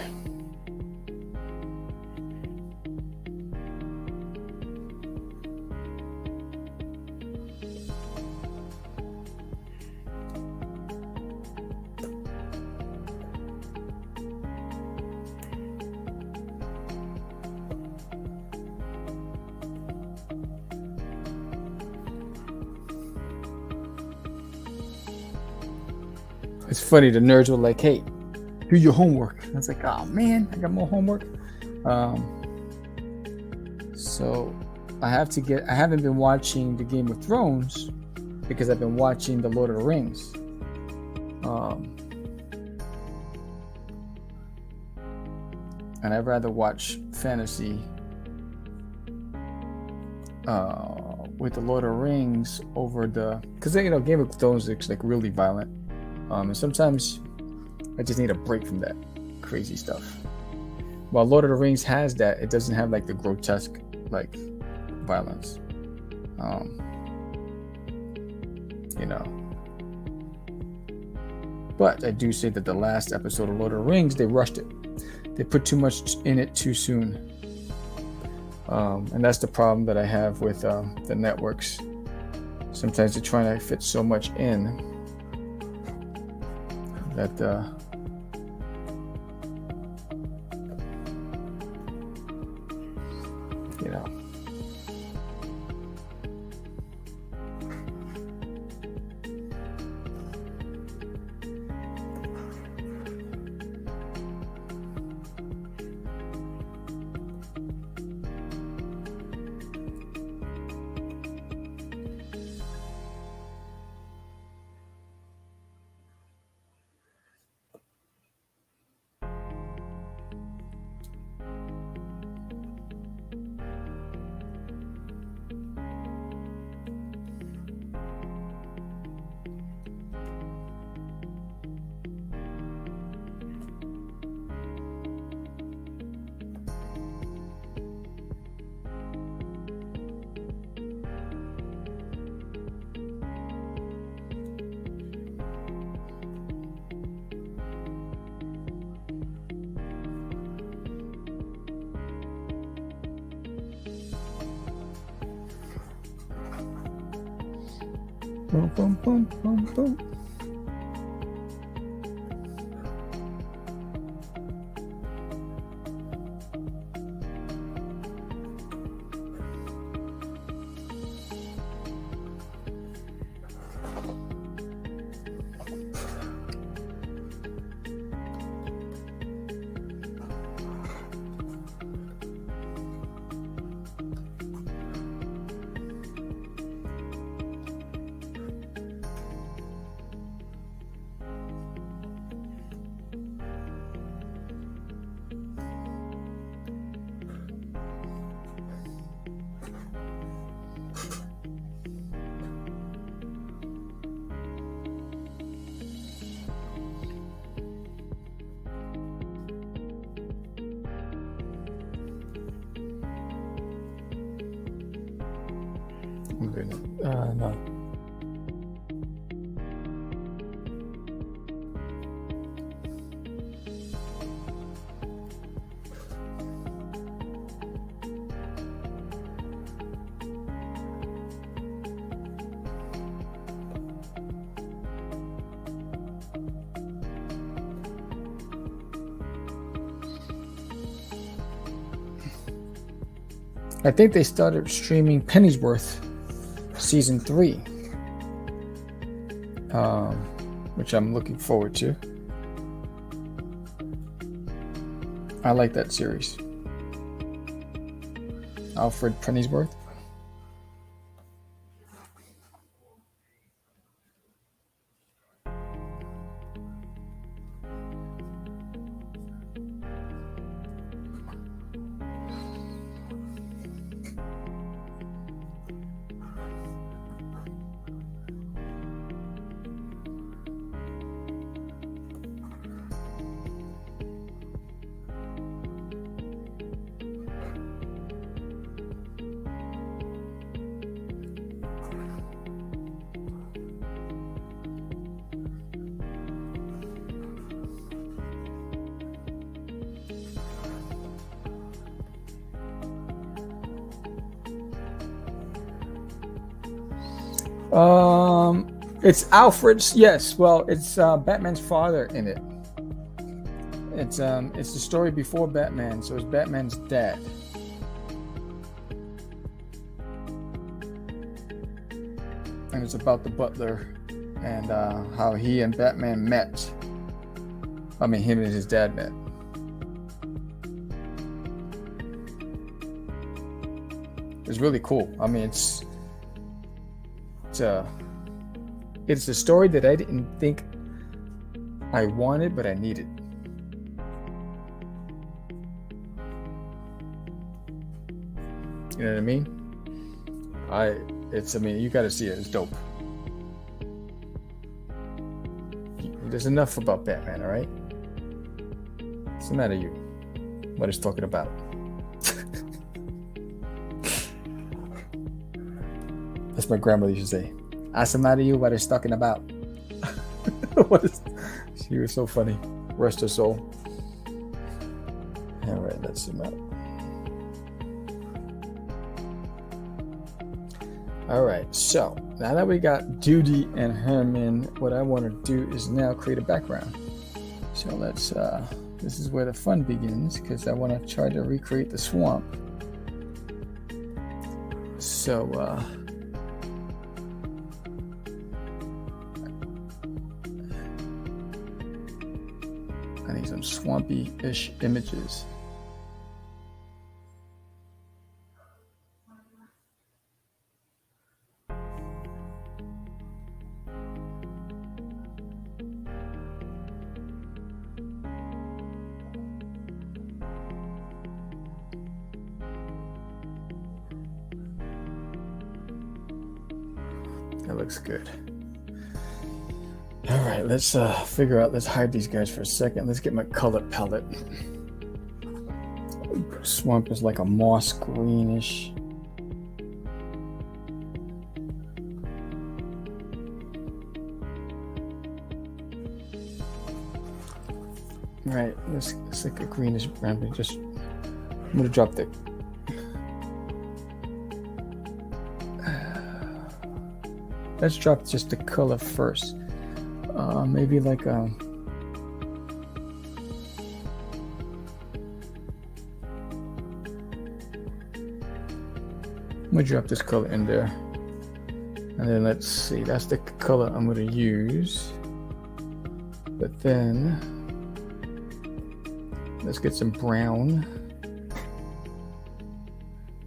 It's funny, the nerds were like, hey, do your homework. I was like, oh man, I got more homework. So I haven't been watching the Game of Thrones because I've been watching the Lord of the Rings. And I'd rather watch fantasy with the Lord of the Rings over because you know, Game of Thrones is like really violent. And sometimes I just need a break from that crazy stuff. While Lord of the Rings has that, it doesn't have like the grotesque like violence. You know. But I do say that the last episode of Lord of the Rings, they rushed it. They put too much in it too soon. And that's the problem that I have with the networks. Sometimes they're trying to fit so much in that you know. Boom, boom, boom, boom, boom. No. I think they started streaming Pennyworth season 3, which I'm looking forward to. I like that series. Alfred Pennyworth. It's Alfred's. Yes, well, it's Batman's father in it. It's the story before Batman, so it's Batman's dad. And it's about the butler and how he and Batman met. I mean, him and his dad met. It's really cool. I mean, it's a story that I didn't think I wanted, but I needed. You know what I mean? You got to see it. It's dope. There's enough about Batman, all right? What's the matter, you? What is talking about? That's my grandmother used to say. What's the matter, you? What is talking about? He was so funny. Rest his soul. All right, let's zoom out. All right, so now that we got Doodie and Herman, what I want to do is now create a background. So let's, this is where the fun begins, because I want to try to recreate the swamp. So, I need some swampy-ish images. That looks good. All right, let's figure out, let's hide these guys for a second. Let's get my color palette. Swamp is like a moss greenish. All right, it's like a greenish brown. I'm gonna drop the let's drop just the color first. Maybe like I'm gonna drop this color in there, and then let's see. That's the color I'm gonna use. But then let's get some brown,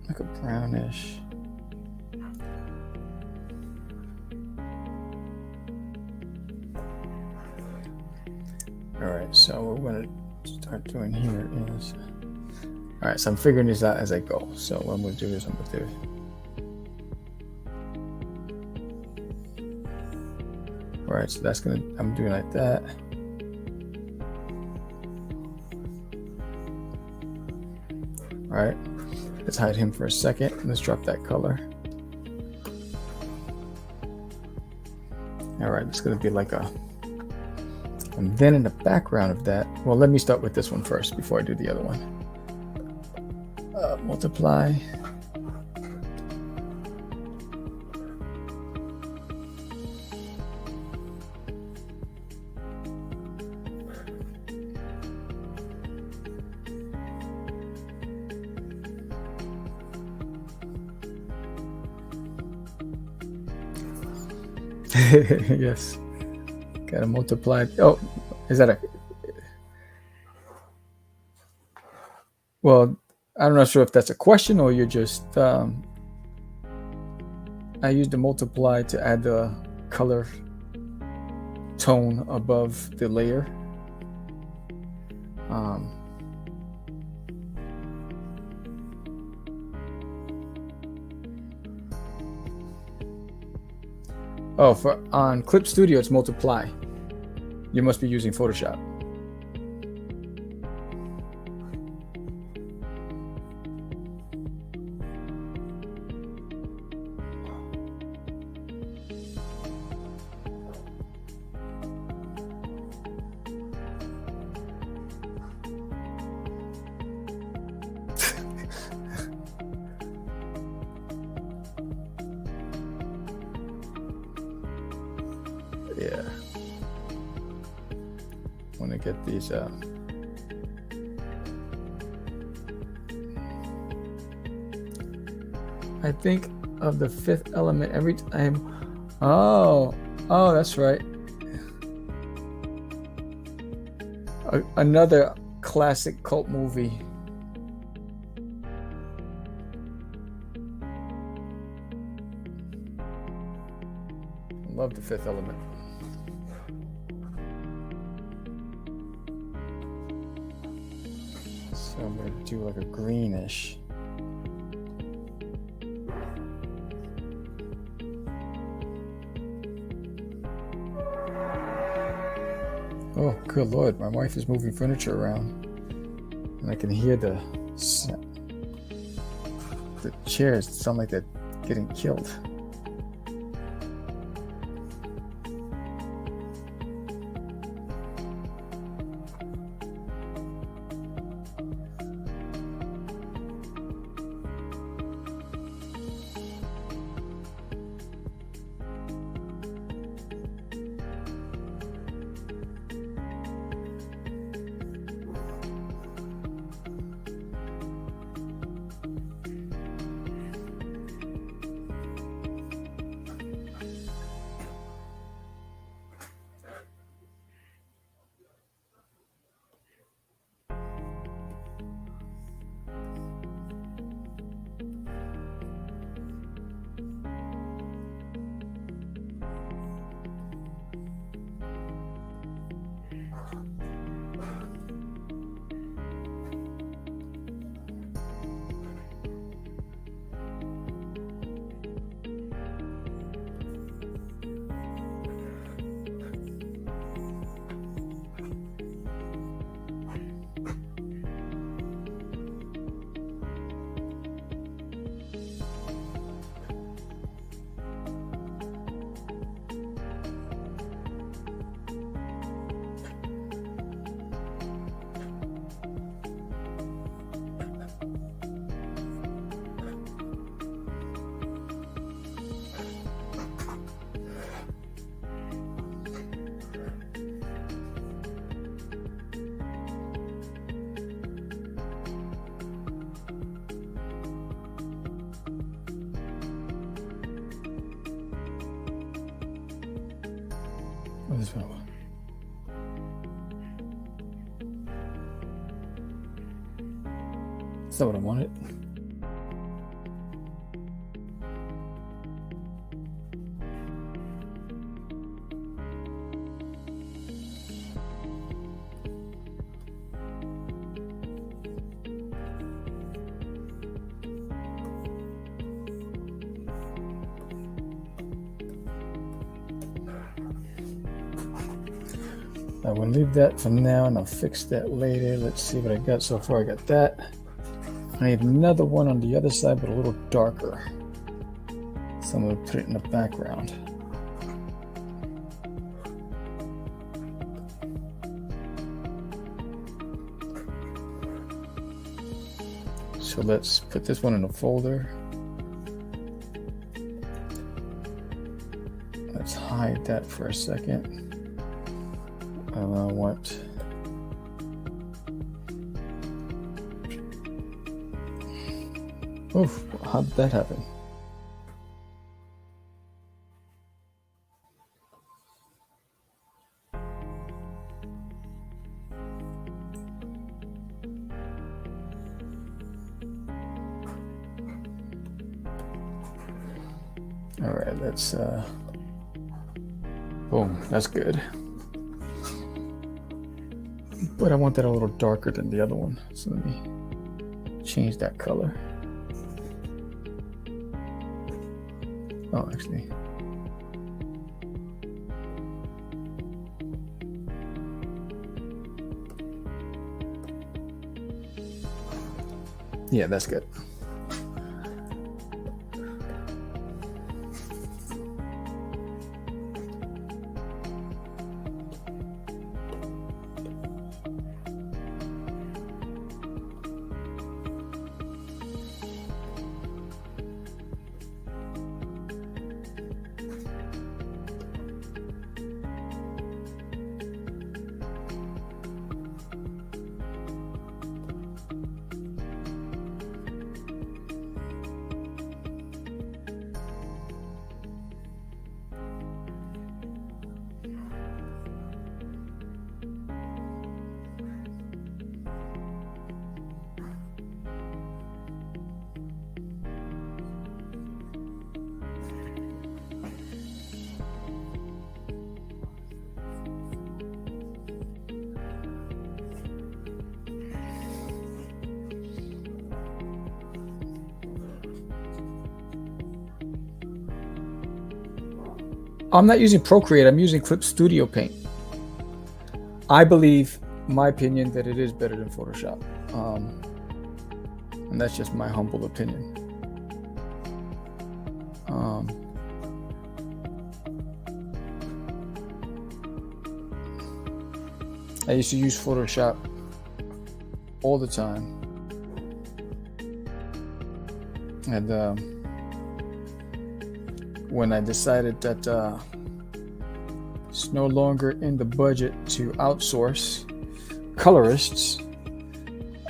like a brownish. All right, so what we're going to start doing here is, all right, so I'm figuring this out as I go. So what I'm going to do is I'm going to do, all right, so that's going to, I'm doing like that. All right, let's hide him for a second. Let's drop that color. All right, it's going to be like a, and then in the background of that, well, let me start with this one first before I do the other one. Multiply. Yes. Gotta multiply. Oh, is that a? Well, I'm not sure if that's a question or you're just. I used the multiply to add the color tone above the layer. Oh, for on Clip Studio, it's multiply. You must be using Photoshop. Yeah. Want to get these out. I think of the fifth element every time. Oh, that's right. Another classic cult movie. Love the Fifth Element. So I'm going to do like a greenish. Oh, good Lord, my wife is moving furniture around. And I can hear the chairs sound like they're getting killed. this one. That's not what I wanted. I will leave that for now and I'll fix that later. Let's see what I got so far. I got that. I need another one on the other side, but a little darker. So I'm going to put it in the background. So let's put this one in a folder. Let's hide that for a second. I want oof, how did that happen? All right, let's boom, that's good. But I want that a little darker than the other one. So let me change that color. Oh, actually. Yeah, that's good. I'm not using Procreate, I'm using Clip Studio Paint. I believe, my opinion, that it is better than Photoshop. And that's just my humble opinion. I used to use Photoshop all the time. And when I decided that it's no longer in the budget to outsource colorists,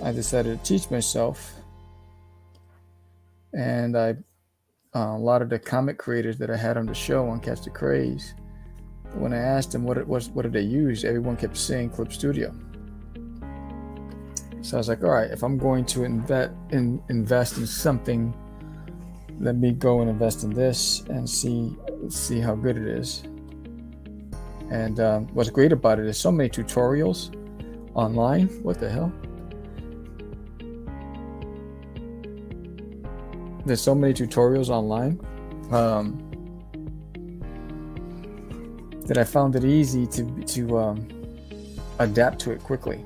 I decided to teach myself. And a lot of the comic creators that I had on the show on Catch the Craze, when I asked them what did they use, everyone kept saying Clip Studio. So I was like, all right, if I'm going to invest in something, let me go and invest in this and see how good it is. And what's great about it is so many tutorials online. What the hell? There's so many tutorials online that I found it easy to adapt to it quickly.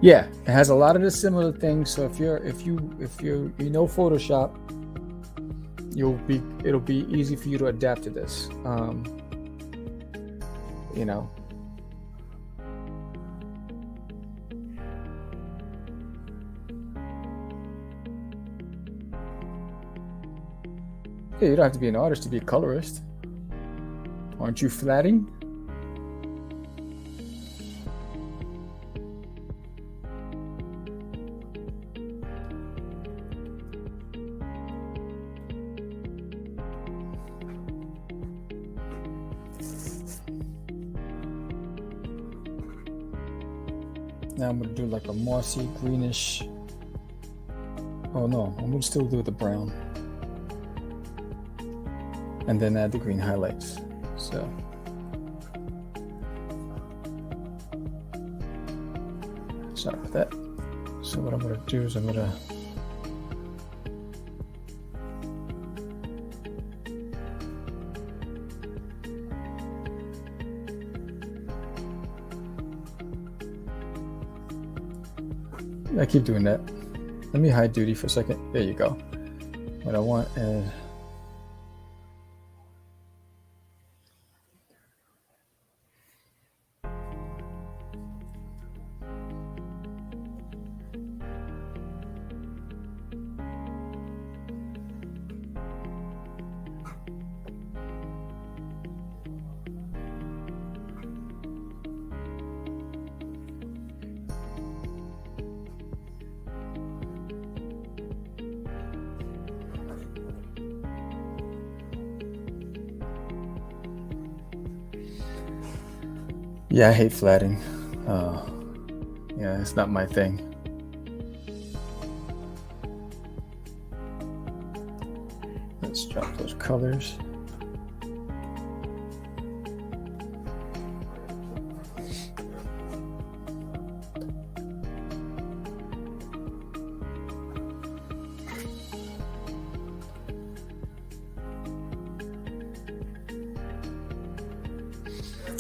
Yeah, it has a lot of the similar things. So if you know Photoshop, it'll be easy for you to adapt to this. You know. Yeah, you don't have to be an artist to be a colorist. Aren't you flatting? Now I'm going to do like a mossy greenish. Oh no, I'm going to still do the brown. And then add the green highlights. So sorry about that. So what I'm going to do is I'm going to I keep doing that. Let me hide Doodie for a second. There you go. What I want is yeah, I hate flatting. Yeah, it's not my thing. Let's drop those colors.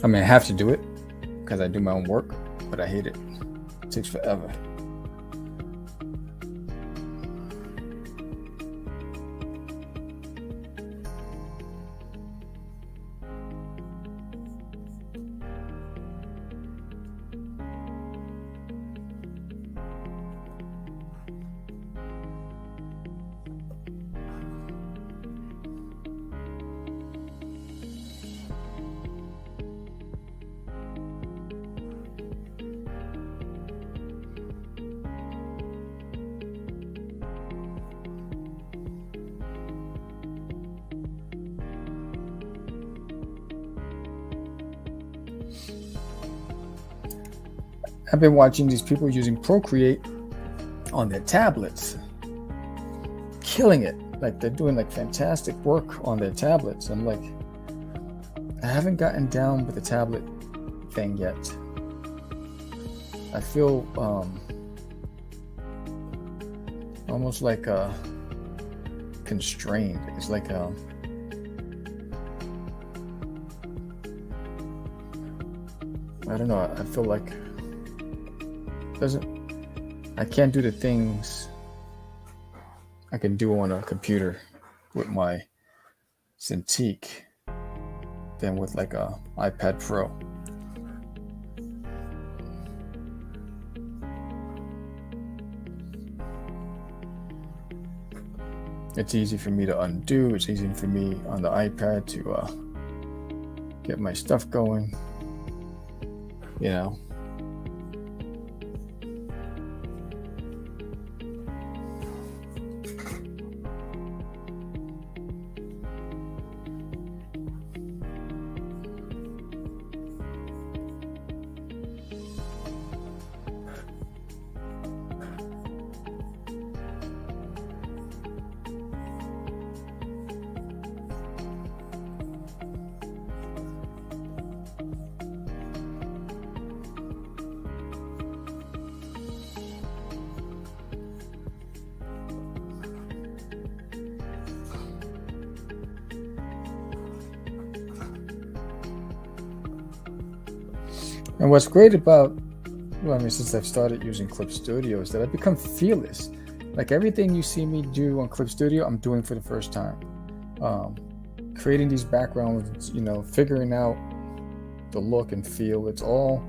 I mean, I have to do it because I do my own work, but I hate it. It takes forever. I've been watching these people using Procreate on their tablets, killing it. Like they're doing like fantastic work on their tablets. I'm like, I haven't gotten down with the tablet thing yet. I feel almost like constrained. It's like I don't know. I feel like I can't do the things I can do on a computer with my Cintiq than with like a iPad Pro. It's easy for me to undo. It's easy for me on the iPad to get my stuff going, you know. And what's great about, well, I mean, since I've started using Clip Studio is that I've become fearless. Like everything you see me do on Clip Studio, I'm doing for the first time. Creating these backgrounds, you know, figuring out the look and feel. It's all,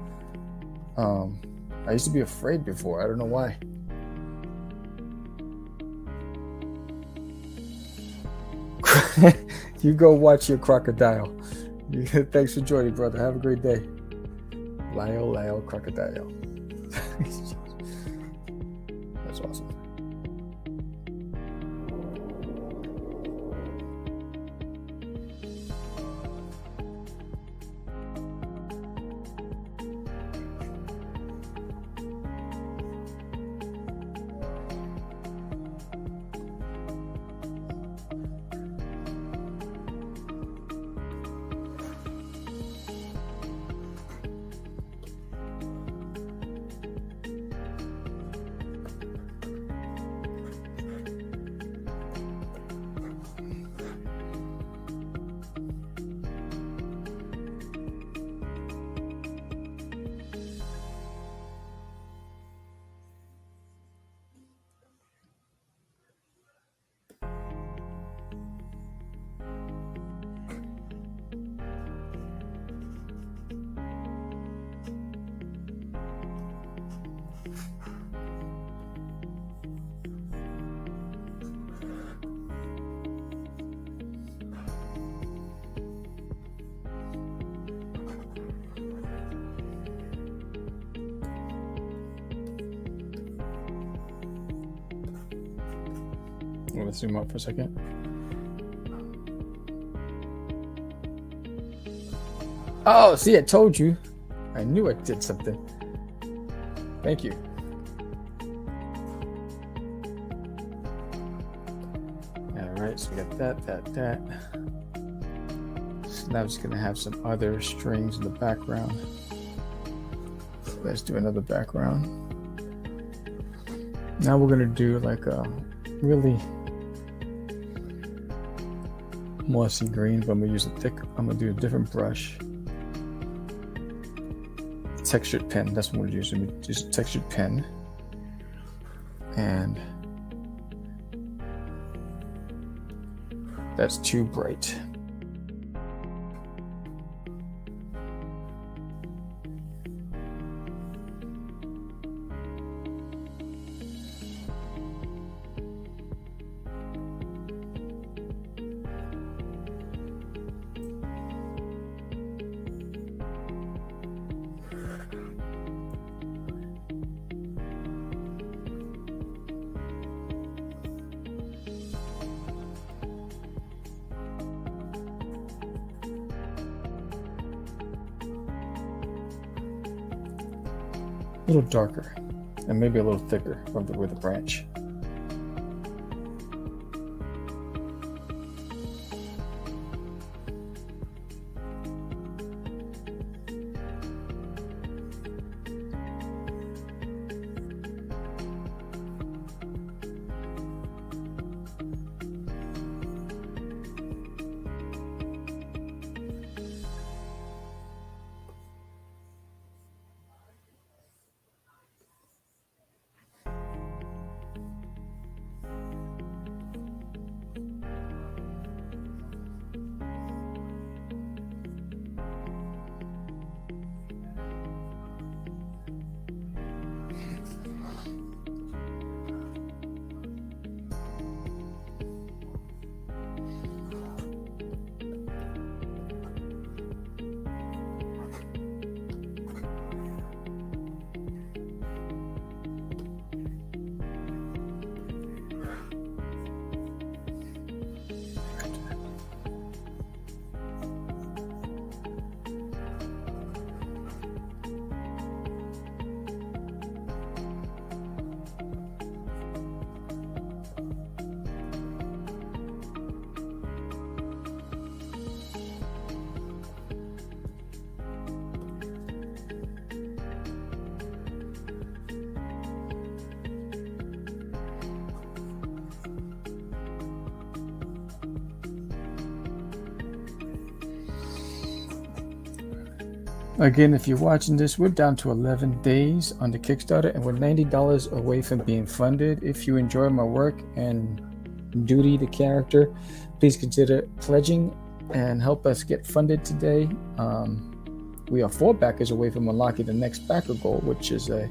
I used to be afraid before. I don't know why. You go watch your crocodile. Thanks for joining, brother. Have a great day. Lyle crocodile. That's awesome. Let's zoom up for a second. Oh, see, I told you. I knew I did something. Thank you. All right, so we got that. So now I'm just gonna have some other strings in the background. So let's do another background. Now we're gonna do like a really mossy green, but I'm gonna use I'm gonna do a different brush. Textured pen, that's what I'm gonna use. I'm gonna use a textured pen. And that's too bright. A little darker and maybe a little thicker with the branch. Again, if you're watching this, we're down to 11 days on the Kickstarter and we're $90 away from being funded. If you enjoy my work and Doodie the character, please consider pledging and help us get funded today. We are 4 backers away from unlocking the next backer goal, which is a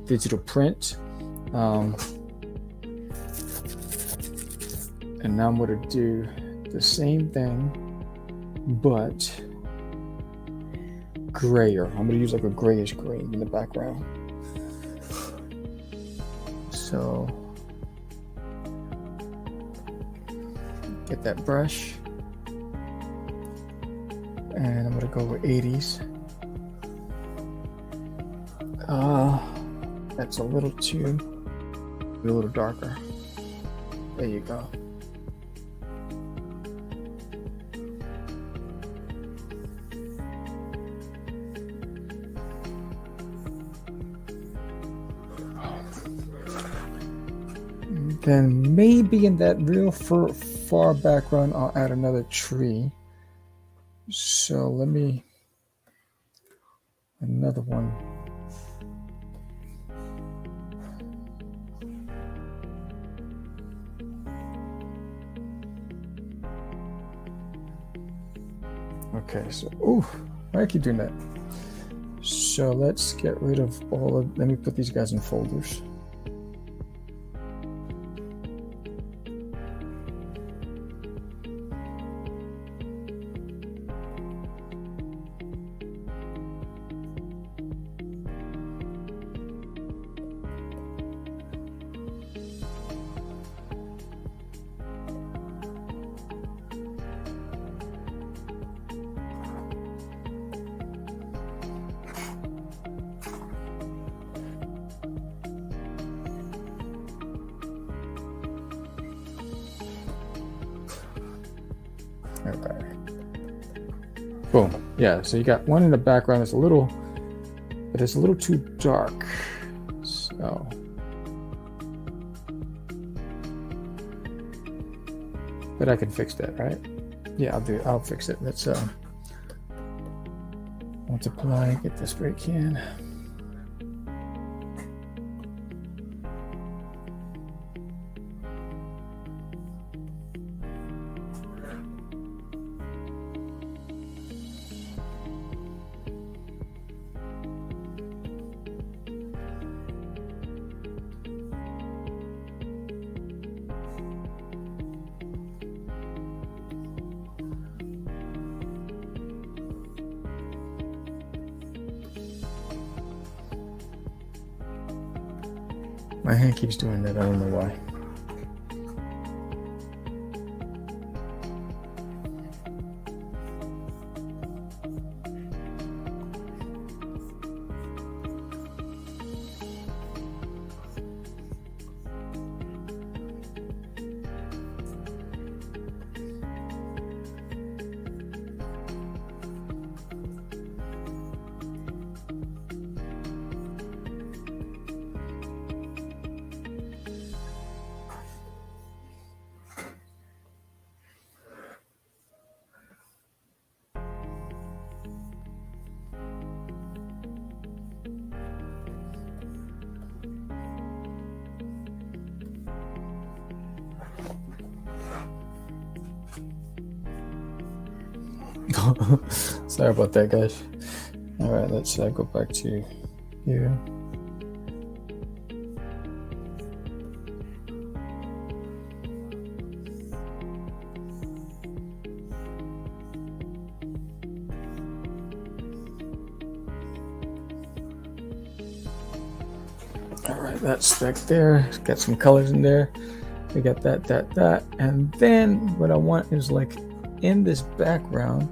digital print. And now I'm going to do the same thing, but grayer. I'm going to use like a grayish green in the background. So get that brush, and I'm going to go with 80s. That's a little darker. There you go. Then maybe in that real far background, I'll add another tree. So let me, another one. Okay, so, I keep doing that. So let's get rid of let me put these guys in folders. Okay. Boom. Yeah, so you got one in the background that's but it's a little too dark. So but I can fix that, right? Yeah, I'll fix it. Let's multiply, get the spray can. My hand keeps doing that, I don't know why. Sorry about that, guys. All right, let's go back to here. All right, that's back there. Got some colors in there. We got that, and then what I want is like in this background.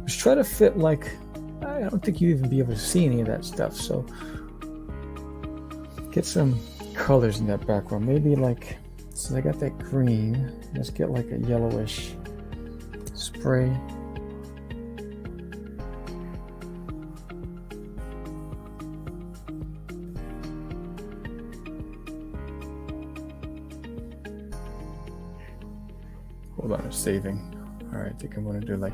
Just try to fit like, I don't think you even be able to see any of that stuff. So get some colors in that background. Maybe like, so I got that green. Let's get like a yellowish spray. Hold on, I'm saving. All right, I think I'm gonna do like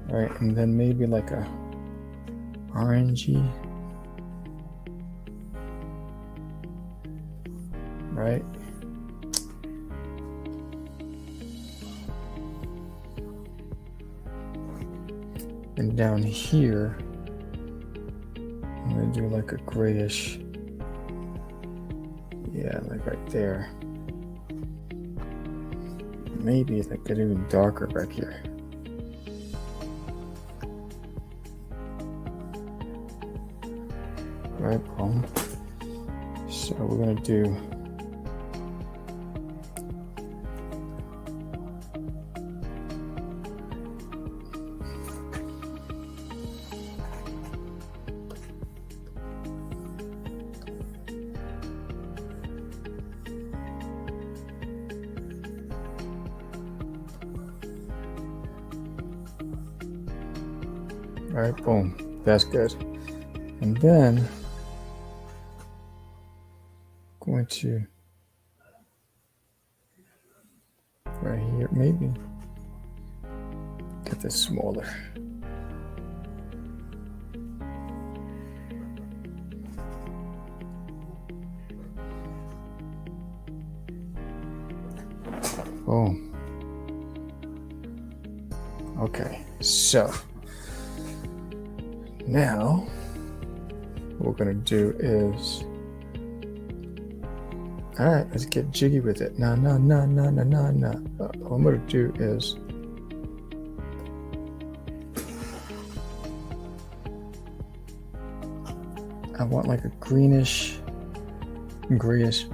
all right, and then maybe like a orangey, right? And down here, I'm gonna do like a grayish, yeah, like right there. maybe if I get even darker back here. All right, boom. So we're gonna do all right, boom. That's good. And then going to right here, maybe get this smaller. Boom. Okay, so now what we're gonna do is, all right, let's get jiggy with it. No. What I'm gonna do is I want like a greenish, grayish.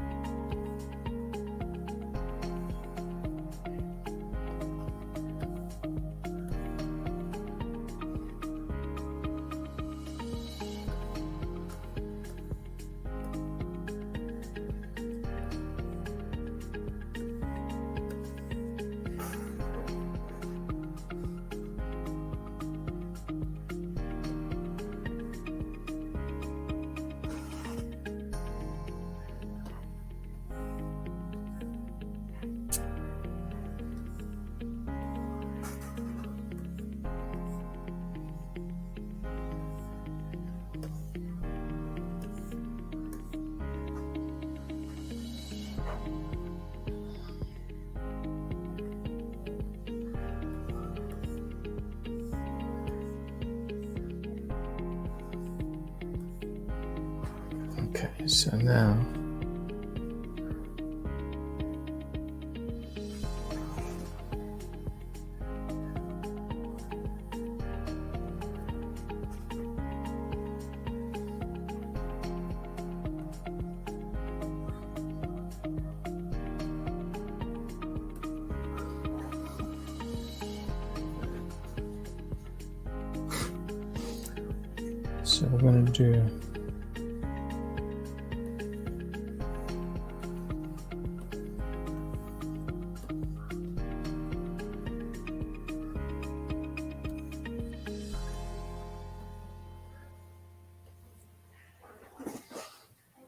Okay, so now we're going to do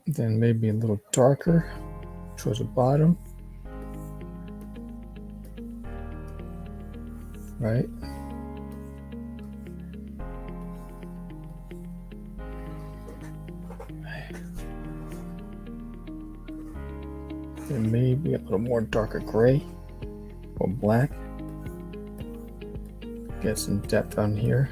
then maybe a little darker towards the bottom, right? Then maybe a little more darker gray or black. Get some depth on here.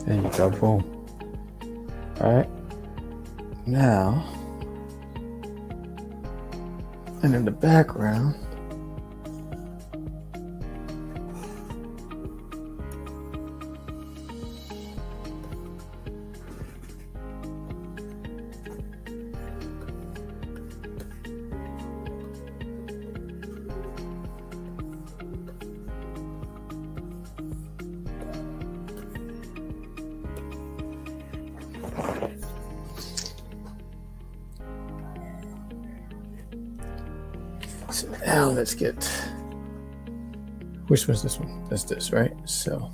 There you go, boom. All right, now, and in the background, so now let's get, which was this one? That's this, right? So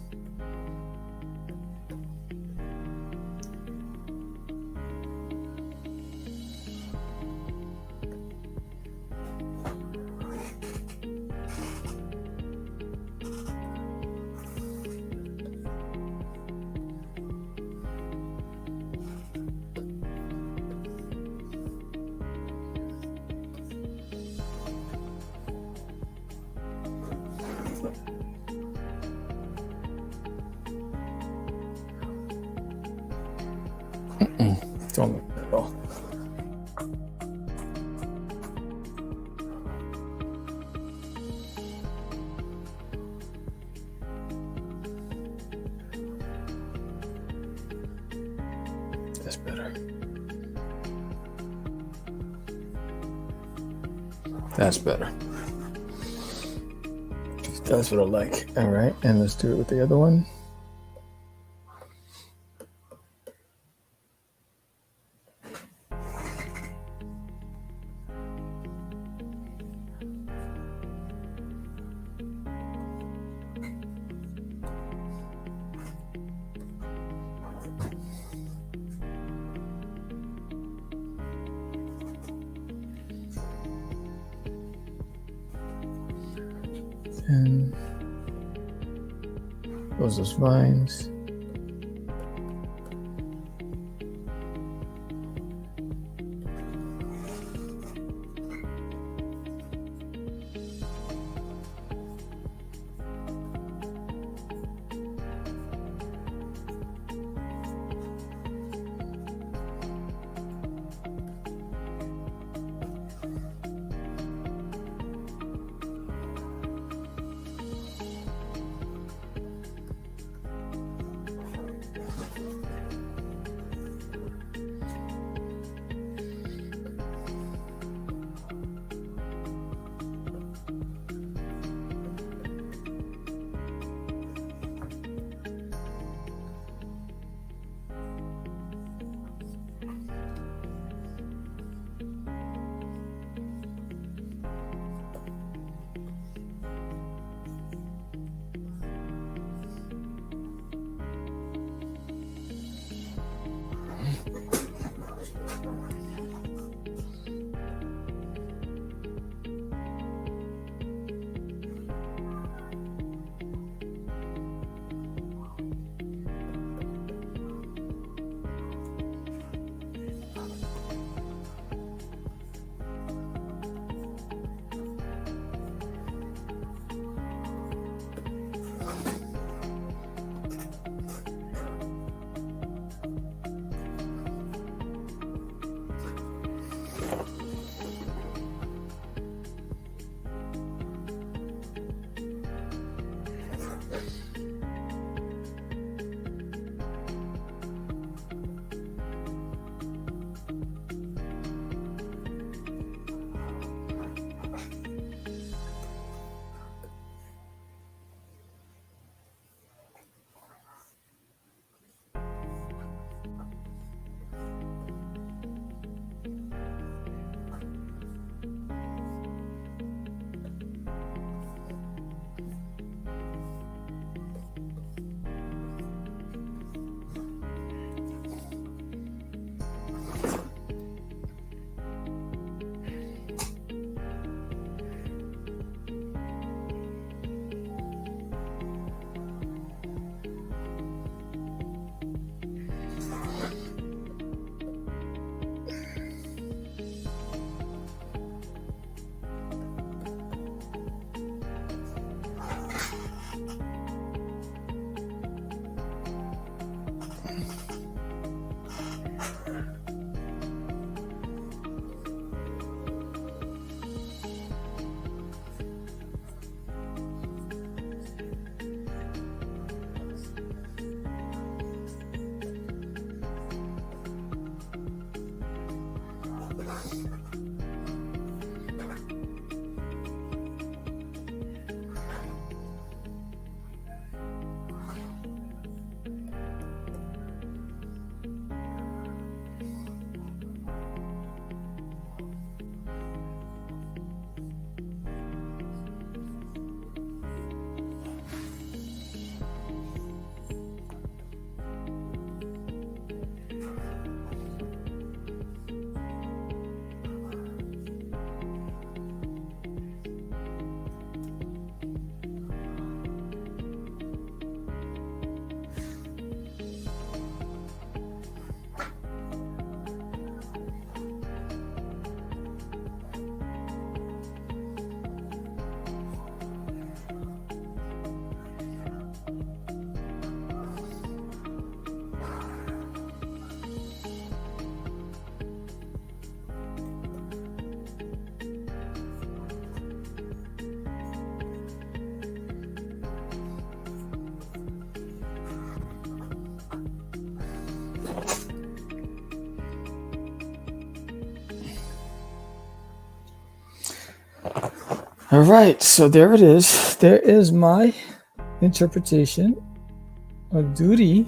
Don't look at all. That's better. That's better. That's what I like. All right, and let's do it with the other one. And those vines. All right, so there it is. There is my interpretation of Doodie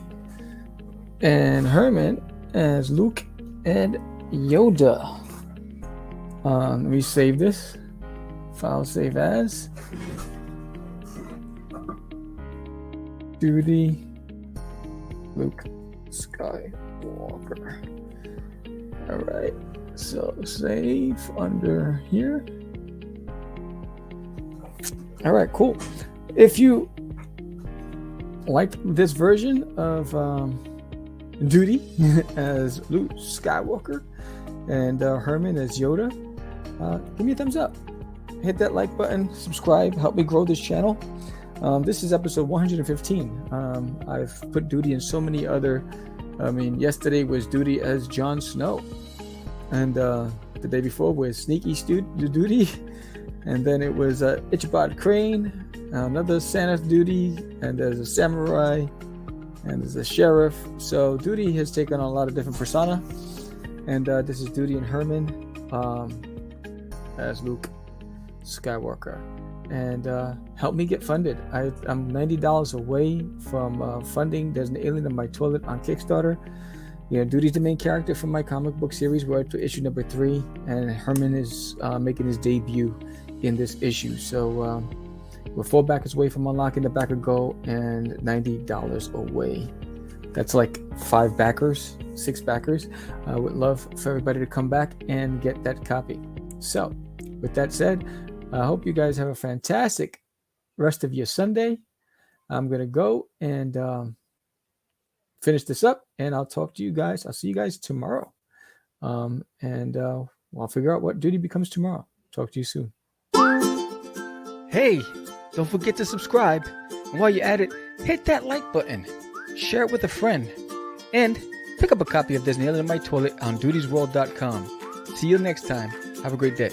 and Herman as Luke and Yoda. Let me save this. File save as Doodie, Luke Skywalker. All right, so save under here. All right, cool. If you liked this version of Doodie as Luke Skywalker and Herman as Yoda, give me a thumbs up. Hit that like button, subscribe, help me grow this channel. This is episode 115. I've put Doodie in so many other. Yesterday was Doodie as Jon Snow, and the day before was Sneaky Doodie, and then it was Ichabod Crane, another Santa Doodie, and there's a samurai, and there's a sheriff. So Doodie has taken on a lot of different persona, and this is Doodie and Herman as Luke Skywalker. And help me get funded. I'm $90 away from funding There's an Alien in My Toilet on Kickstarter. Doodie's the main character from my comic book series. We're up to issue number 3, and Herman is making his debut in this issue. So we're 4 backers away from unlocking the backer goal and $90 away. That's like 5 backers, 6 backers. I would love for everybody to come back and get that copy. So with that said, I hope you guys have a fantastic rest of your Sunday. I'm going to go and finish this up, and I'll talk to you guys. I'll see you guys tomorrow. I'll figure out what Doodie becomes tomorrow. Talk to you soon. Hey, don't forget to subscribe. And while you're at it, hit that like button. Share it with a friend. And pick up a copy of There's an Alien in My Toilet on doodiesworld.com. See you next time. Have a great day.